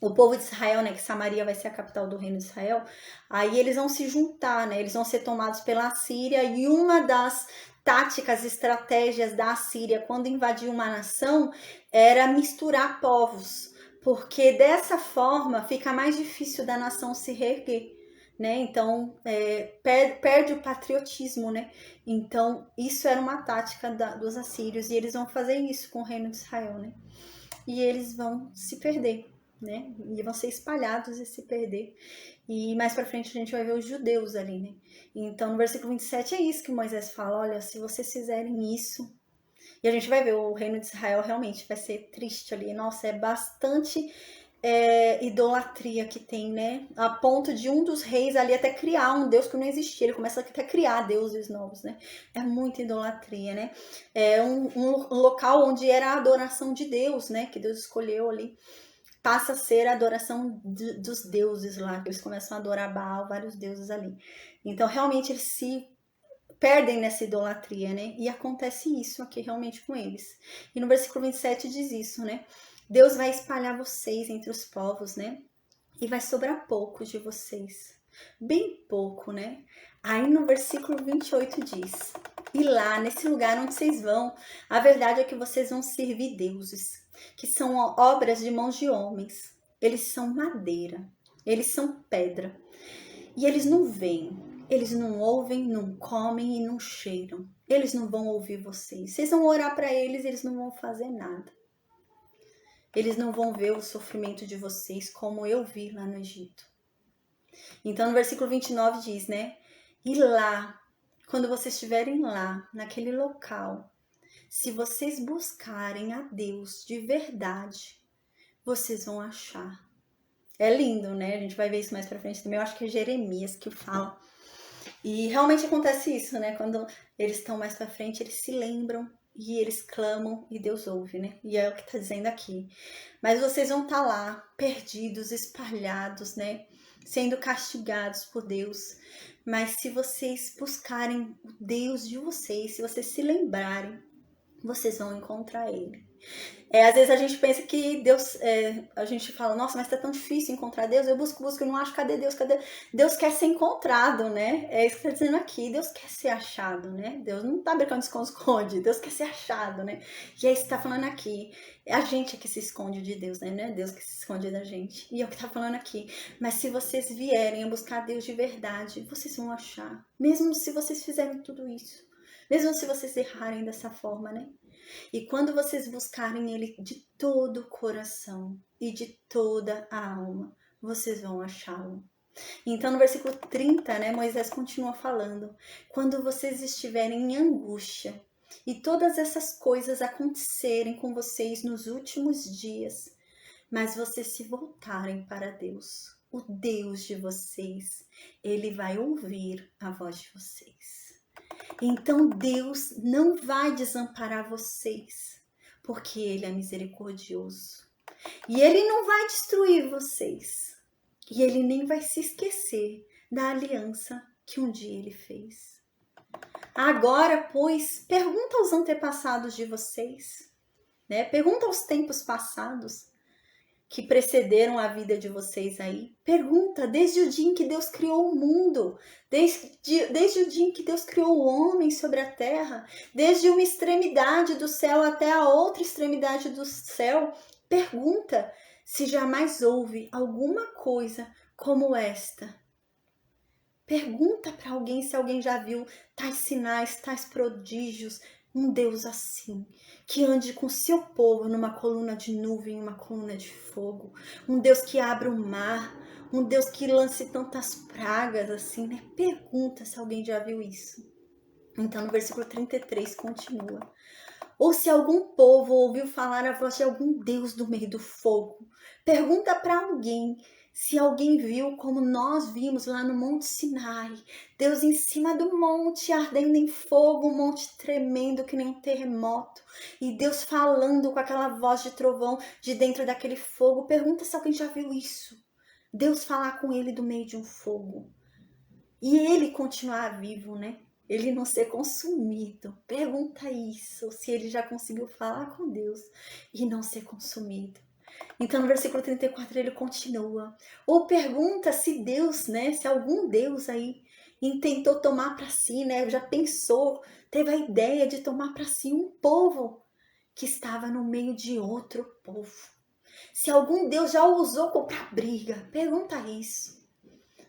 o povo de Israel, né? Que Samaria vai ser a capital do reino de Israel. Aí eles vão se juntar, né? Eles vão ser tomados pela Síria. E uma das táticas, estratégias da Síria quando invadiu uma nação era misturar povos. Porque dessa forma fica mais difícil da nação se reerguer, né? Então, perde o patriotismo, né? Então, isso era uma tática dos assírios e eles vão fazer isso com o reino de Israel, né? E eles vão se perder. né? E vão ser espalhados e se perder. E mais pra frente a gente vai ver os judeus ali, né? Então no versículo 27 é isso que Moisés fala: olha, se vocês fizerem isso. E a gente vai ver o reino de Israel realmente vai ser triste ali. Nossa, é bastante idolatria que tem, né? A ponto de um dos reis ali até criar um deus que não existia. Ele começa até a criar deuses novos, né? É muita idolatria, né? É um local onde era a adoração de Deus, né? Que Deus escolheu ali. Passa a ser a adoração dos deuses lá. Que eles começam a adorar Baal, vários deuses ali. Então, realmente, eles se perdem nessa idolatria, né? E acontece isso aqui realmente com eles. E no versículo 27 diz isso, né? Deus vai espalhar vocês entre os povos, né? E vai sobrar pouco de vocês. Bem pouco, né? Aí no versículo 28 diz: e lá, nesse lugar onde vocês vão, a verdade é que vocês vão servir deuses, que são obras de mãos de homens. Eles são madeira, eles são pedra. E eles não veem, eles não ouvem, não comem e não cheiram. Eles não vão ouvir vocês. Vocês vão orar para eles, eles não vão fazer nada. Eles não vão ver o sofrimento de vocês como eu vi lá no Egito. Então no versículo 29 diz, né? E lá, quando vocês estiverem lá, naquele local, se vocês buscarem a Deus de verdade, vocês vão achar. É lindo, né? A gente vai ver isso mais pra frente também. Eu acho que é Jeremias que fala. E realmente acontece isso, né? Quando eles estão mais pra frente, eles se lembram e eles clamam e Deus ouve, né? E é o que tá dizendo aqui. Mas vocês vão estar lá, perdidos, espalhados, né? Sendo castigados por Deus. Mas se vocês buscarem o Deus de vocês, se vocês se lembrarem, vocês vão encontrar Ele. Às vezes a gente pensa que Deus, a gente fala, nossa, mas tá tão difícil encontrar Deus, eu busco, e não acho, cadê Deus, cadê? Deus quer ser encontrado, né? É isso que tá dizendo aqui, Deus quer ser achado, né? Deus não tá brincando de esconde-esconde, Deus quer ser achado, né? E é isso que tá falando aqui, é a gente que se esconde de Deus, né? Não é Deus que se esconde da gente, e é o que tá falando aqui. Mas se vocês vierem a buscar Deus de verdade, vocês vão achar, mesmo se vocês fizerem tudo isso, mesmo se vocês errarem dessa forma, né? E quando vocês buscarem Ele de todo o coração e de toda a alma, vocês vão achá-lo. Então, no versículo 30, né, Moisés continua falando: quando vocês estiverem em angústia e todas essas coisas acontecerem com vocês nos últimos dias, mas vocês se voltarem para Deus, o Deus de vocês, Ele vai ouvir a voz de vocês. Então Deus não vai desamparar vocês, porque Ele é misericordioso. E Ele não vai destruir vocês. E Ele nem vai se esquecer da aliança que um dia Ele fez. Agora, pois, pergunta aos antepassados de vocês, né? Pergunta aos tempos passados que precederam a vida de vocês aí. Pergunta desde o dia em que Deus criou o mundo, desde o dia em que Deus criou o homem sobre a terra, desde uma extremidade do céu até a outra extremidade do céu. Pergunta se jamais houve alguma coisa como esta. Pergunta para alguém se alguém já viu tais sinais, tais prodígios, um Deus assim, que ande com seu povo numa coluna de nuvem, uma coluna de fogo, um Deus que abra o mar, um Deus que lance tantas pragas assim, né? Pergunta se alguém já viu isso. Então no versículo 33 continua: ou se algum povo ouviu falar a voz de algum Deus do meio do fogo. Pergunta para alguém se alguém viu como nós vimos lá no Monte Sinai, Deus em cima do monte, ardendo em fogo, um monte tremendo que nem um terremoto, e Deus falando com aquela voz de trovão de dentro daquele fogo. Pergunta se alguém já viu isso. Deus falar com ele do meio de um fogo. E ele continuar vivo, né? Ele não ser consumido. Pergunta isso, se ele já conseguiu falar com Deus e não ser consumido. Então, no versículo 34, ele continua. Ou pergunta se Deus, né, se algum Deus aí tentou tomar para si, né, já pensou, teve a ideia de tomar para si um povo que estava no meio de outro povo. Se algum Deus já usou para briga, pergunta isso.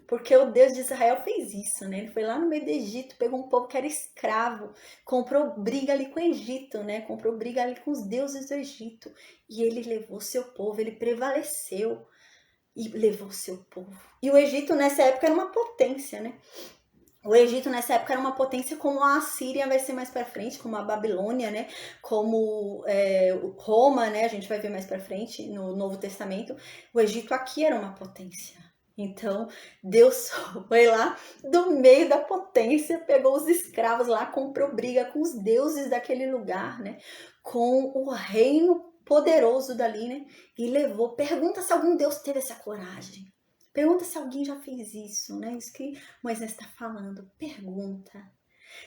Porque o Deus de Israel fez isso, né? Ele foi lá no meio do Egito, pegou um povo que era escravo, comprou briga ali com o Egito, né? Comprou briga ali com os deuses do Egito. E ele levou seu povo, ele prevaleceu e levou seu povo. E o Egito nessa época era uma potência, né? O Egito nessa época era uma potência como a Assíria vai ser mais para frente, como a Babilônia, né? Como Roma, né? A gente vai ver mais para frente no Novo Testamento. O Egito aqui era uma potência. Então, Deus foi lá do meio da potência, pegou os escravos lá, comprou briga com os deuses daquele lugar, né? Com o reino poderoso dali, né? E levou. Pergunta se algum Deus teve essa coragem. Pergunta se alguém já fez isso, né? Isso que Moisés está falando. Pergunta.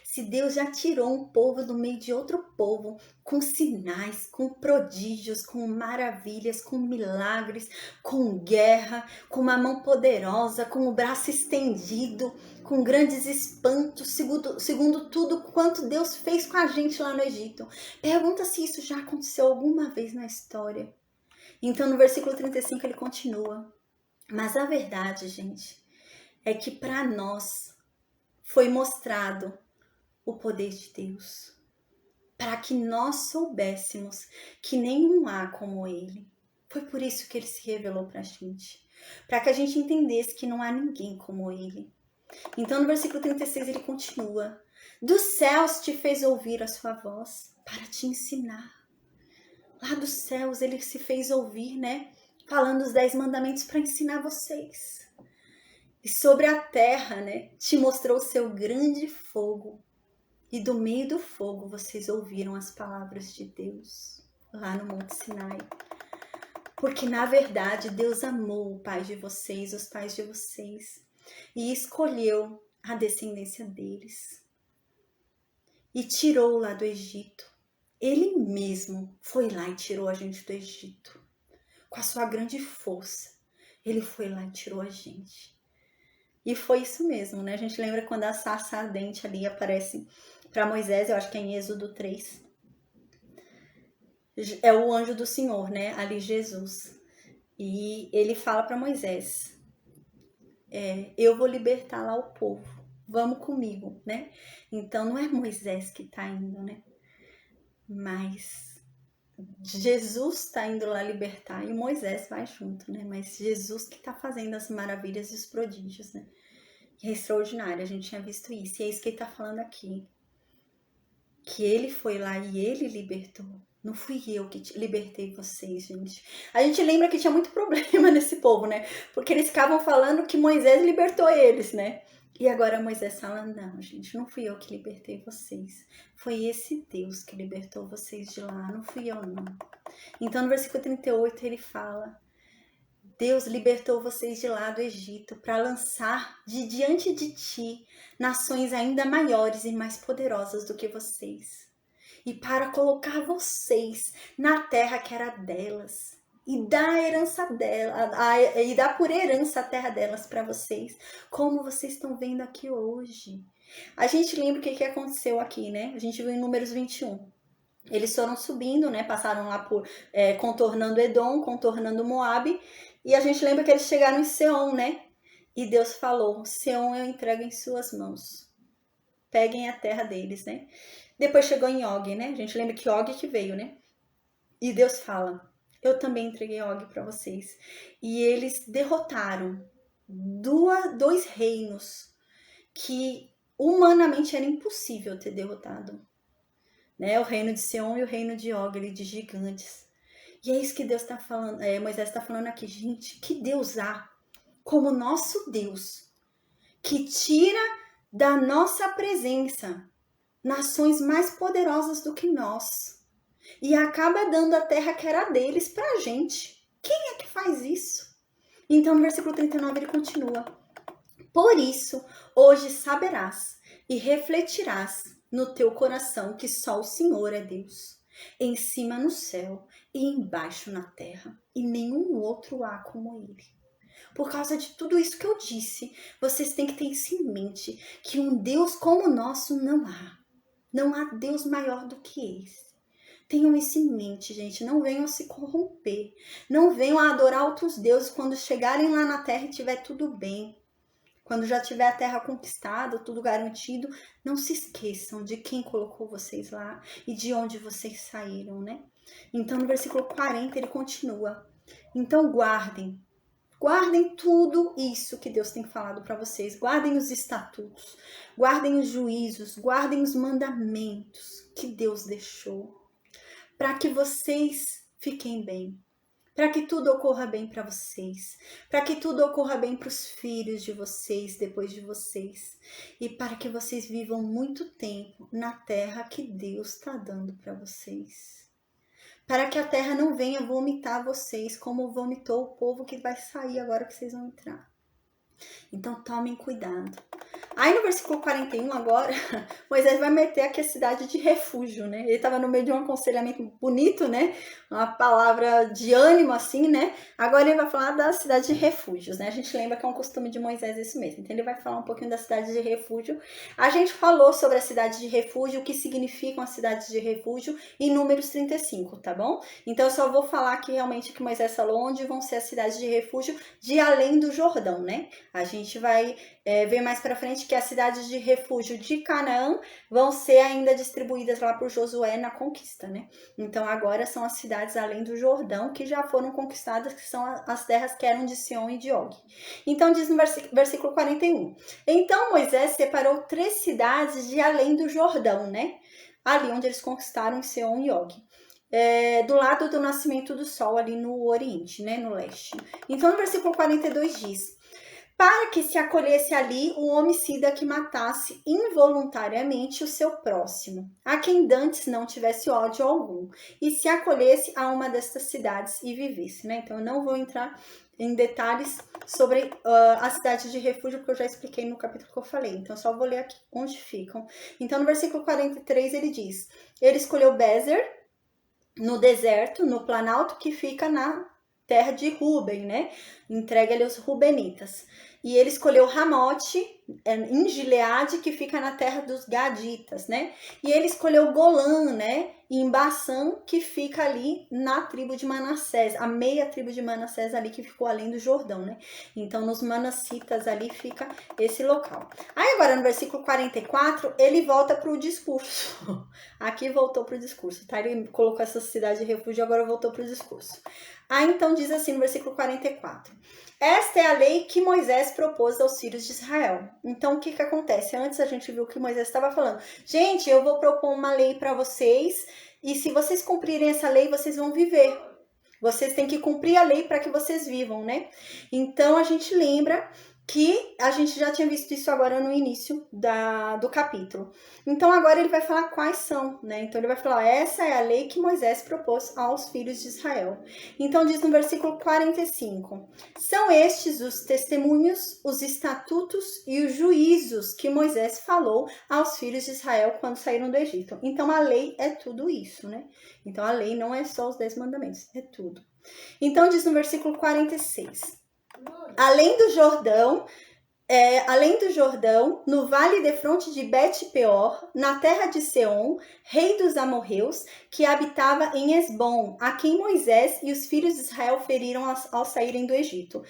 Se Deus já tirou um povo do meio de outro povo, com sinais, com prodígios, com maravilhas, com milagres, com guerra, com uma mão poderosa, com o braço estendido, com grandes espantos, segundo tudo quanto Deus fez com a gente lá no Egito. Pergunta se isso já aconteceu alguma vez na história. Então, no versículo 35, ele continua. Mas a verdade, gente, é que para nós foi mostrado o poder de Deus, para que nós soubéssemos que nenhum há como Ele. Foi por isso que Ele se revelou para a gente, para que a gente entendesse que não há ninguém como Ele. Então no versículo 36 ele continua: dos céus te fez ouvir a sua voz para te ensinar. Lá dos céus ele se fez ouvir, né? Falando os 10 mandamentos para ensinar vocês. E sobre a terra, né? Te mostrou o seu grande fogo. E do meio do fogo vocês ouviram as palavras de Deus, lá no Monte Sinai. Porque na verdade Deus amou o pai de vocês, os pais de vocês, e escolheu a descendência deles. E tirou lá do Egito. Ele mesmo foi lá e tirou a gente do Egito. Com a sua grande força, ele foi lá e tirou a gente. E foi isso mesmo, né? A gente lembra quando a sarça ardente ali aparece para Moisés, eu acho que é em Êxodo 3. É o anjo do Senhor, né? Ali Jesus. E ele fala para Moisés, eu vou libertar lá o povo, vamos comigo, né? Então não é Moisés que tá indo, né? Mas Jesus está indo lá libertar e Moisés vai junto, né? Mas Jesus que está fazendo as maravilhas e os prodígios, né? E é extraordinário, a gente tinha visto isso. E é isso que ele está falando aqui. Que ele foi lá e ele libertou. Não fui eu que libertei vocês, gente. A gente lembra que tinha muito problema nesse povo, né? Porque eles ficavam falando que Moisés libertou eles, né? E agora Moisés fala, não, gente, não fui eu que libertei vocês. Foi esse Deus que libertou vocês de lá, não fui eu, não. Então, no versículo 38, ele fala, Deus libertou vocês de lá do Egito para lançar de diante de ti nações ainda maiores e mais poderosas do que vocês. E para colocar vocês na terra que era delas. E dar a herança dela, e dar por herança a terra delas para vocês, como vocês estão vendo aqui hoje. A gente lembra o que aconteceu aqui, né? A gente viu em Números 21. Eles foram subindo, né? Passaram lá por contornando Edom, contornando Moabe, e a gente lembra que eles chegaram em Seom, né? E Deus falou: Seom eu entrego em suas mãos. Peguem a terra deles, né? Depois chegou em Og, né? A gente lembra que Og que veio, né? E Deus fala: eu também entreguei Og para vocês. E eles derrotaram dois reinos que humanamente era impossível ter derrotado. Né? O reino de Seom e o reino de Og, de gigantes. E é isso que Deus está falando, Moisés está falando aqui, gente, que Deus há como nosso Deus, que tira da nossa presença nações mais poderosas do que nós e acaba dando a terra que era deles pra gente. Quem é que faz isso? Então no versículo 39 ele continua: por isso hoje saberás e refletirás no teu coração que só o Senhor é Deus, em cima no céu e embaixo na terra, e nenhum outro há como ele. Por causa de tudo isso que eu disse, vocês têm que ter isso em mente, que um Deus como o nosso não há. Não há Deus maior do que esse. Tenham isso em mente, gente. Não venham se corromper. Não venham a adorar outros deuses quando chegarem lá na terra e tiver tudo bem. Quando já tiver a terra conquistada, tudo garantido, não se esqueçam de quem colocou vocês lá e de onde vocês saíram, né? Então, no versículo 40, ele continua. Então, guardem tudo isso que Deus tem falado para vocês. Guardem os estatutos, guardem os juízos, guardem os mandamentos que Deus deixou, para que vocês fiquem bem, para que tudo ocorra bem para vocês, para que tudo ocorra bem para os filhos de vocês, depois de vocês, e para que vocês vivam muito tempo na terra que Deus está dando para vocês. Para que a terra não venha vomitar vocês, como vomitou o povo que vai sair agora que vocês vão entrar. Então tomem cuidado. Aí no versículo 41 agora, Moisés vai meter aqui a cidade de refúgio, né? Ele estava no meio de um aconselhamento bonito, né? Uma palavra de ânimo assim, né? Agora ele vai falar da cidade de refúgios, né? A gente lembra que é um costume de Moisés isso mesmo. Então ele vai falar um pouquinho da cidade de refúgio. A gente falou sobre a cidade de refúgio, o que significam as cidades de refúgio em Números 35, tá bom? Então eu só vou falar aqui realmente que Moisés falou onde vão ser as cidades de refúgio de além do Jordão, né? A gente vai ver mais para frente que as cidades de refúgio de Canaã vão ser ainda distribuídas lá por Josué na conquista, né? Então agora são as cidades além do Jordão que já foram conquistadas, que são as terras que eram de Sião e de Og. Então diz no versículo 41, então Moisés separou 3 cidades de além do Jordão, né? Ali onde eles conquistaram Sião e Og. Do lado do nascimento do sol, ali no oriente, né? No leste. Então no versículo 42 diz, para que se acolhesse ali o homicida que matasse involuntariamente o seu próximo, a quem dantes não tivesse ódio algum, e se acolhesse a uma destas cidades e vivesse, né? Então eu não vou entrar em detalhes sobre a cidade de refúgio, porque eu já expliquei no capítulo que eu falei, então só vou ler aqui onde ficam. Então no versículo 43 ele diz, ele escolheu Bezer, no deserto, no planalto que fica na terra de Ruben, né? Entrega ele aos Rubenitas. E ele escolheu Ramote, em Gileade, que fica na terra dos Gaditas, né? E ele escolheu Golã, né? Em Bassã, que fica ali na tribo de Manassés, a meia tribo de Manassés ali que ficou além do Jordão, né? Então, nos Manassitas ali fica esse local. Aí agora, no versículo 44, ele volta para o discurso. Aqui voltou para o discurso, tá? Ele colocou essa cidade de refúgio, agora voltou para o discurso. Aí então diz assim no versículo 44, esta é a lei que Moisés propôs aos filhos de Israel. Então o que acontece? Antes a gente viu que Moisés estava falando, gente, eu vou propor uma lei para vocês e se vocês cumprirem essa lei, vocês vão viver. Vocês têm que cumprir a lei para que vocês vivam, né? Então a gente lembra que a gente já tinha visto isso agora no início do capítulo. Então agora ele vai falar quais são, né? Então ele vai falar, essa é a lei que Moisés propôs aos filhos de Israel. Então diz no versículo 45, são estes os testemunhos, os estatutos e os juízos que Moisés falou aos filhos de Israel quando saíram do Egito. Então a lei é tudo isso, né? Então a lei não é só os 10 mandamentos, é tudo. Então diz no versículo 46, além do Jordão, no vale defronte de Bet-peor, na terra de Seom, rei dos amorreus, que habitava em Esbom, a quem Moisés e os filhos de Israel feriram ao saírem do Egito.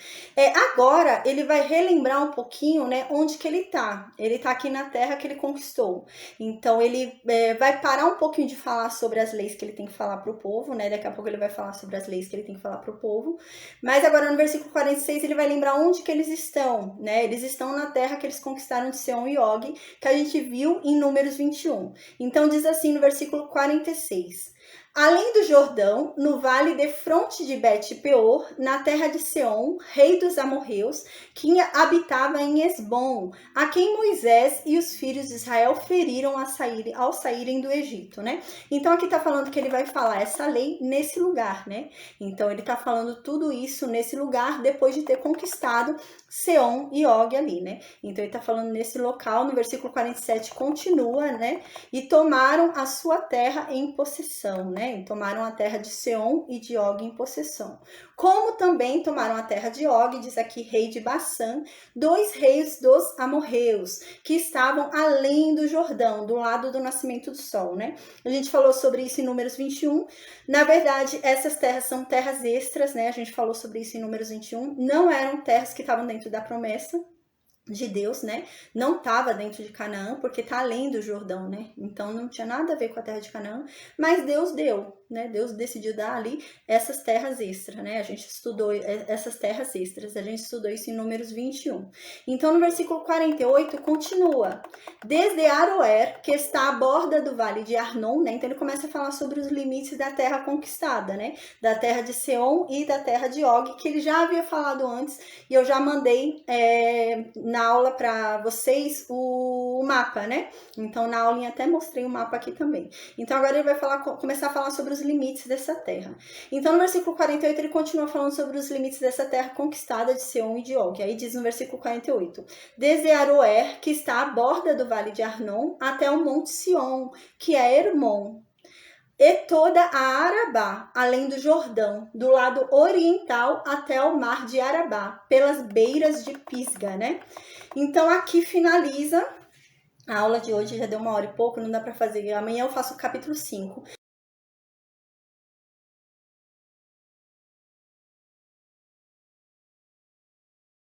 Agora, ele vai relembrar um pouquinho, né, onde que ele tá. Ele tá aqui na terra que ele conquistou. Então, ele vai parar um pouquinho de falar sobre as leis que ele tem que falar para o povo, né? Daqui a pouco ele vai falar sobre as leis que ele tem que falar para o povo. Mas agora, no versículo 46, ele vai lembrar onde que eles estão, né? Eles estão na terra que eles conquistaram de Seom e Og, que a gente viu em Números 21. Então diz assim no versículo 46, além do Jordão, no vale defronte de Bet-peor, na terra de Seom, rei dos amorreus, que habitava em Esbom, a quem Moisés e os filhos de Israel feriram ao saírem do Egito, né? Então aqui tá falando que ele vai falar essa lei nesse lugar, né? Então ele tá falando tudo isso nesse lugar depois de ter conquistado Seom e Og ali, né? Então ele tá falando nesse local, no versículo 47 continua, né? E tomaram a sua terra em possessão, né? E tomaram a terra de Seom e de Og em possessão. Como também tomaram a terra de Og, diz aqui rei de Bassã, 2 reis dos amorreus, que estavam além do Jordão, do lado do nascimento do sol, né? A gente falou sobre isso em Números 21. Na verdade, essas terras são terras extras, né? A gente falou sobre isso em Números 21. Não eram terras que estavam dentro da promessa. de Deus, né? Não estava dentro de Canaã, porque está além do Jordão, né? Então não tinha nada a ver com a terra de Canaã, mas Deus deu, né? Deus decidiu dar ali essas terras extras, né? A gente estudou essas terras extras, a gente estudou isso em Números 21. Então no versículo 48 continua: desde Aroer, que está à borda do vale de Arnon, né? Então ele começa a falar sobre os limites da terra conquistada, né? Da terra de Seom e da terra de Og, que ele já havia falado antes, e eu já mandei na aula para vocês o mapa, né? Então na aulinha até mostrei o mapa aqui também. Então agora ele vai começar a falar sobre os limites dessa terra. Então no versículo 48 ele continua falando sobre os limites dessa terra conquistada de Seom e de Og. Aí diz no versículo 48: desde Aroer, que está à borda do vale de Arnon, até o monte Sion, que é Hermon, e toda a Arabá, além do Jordão, do lado oriental até o mar de Arabá, pelas beiras de Pisga, né? Então aqui finaliza a aula de hoje, já deu 1 hora e pouco, não dá para fazer. Amanhã eu faço o capítulo 5.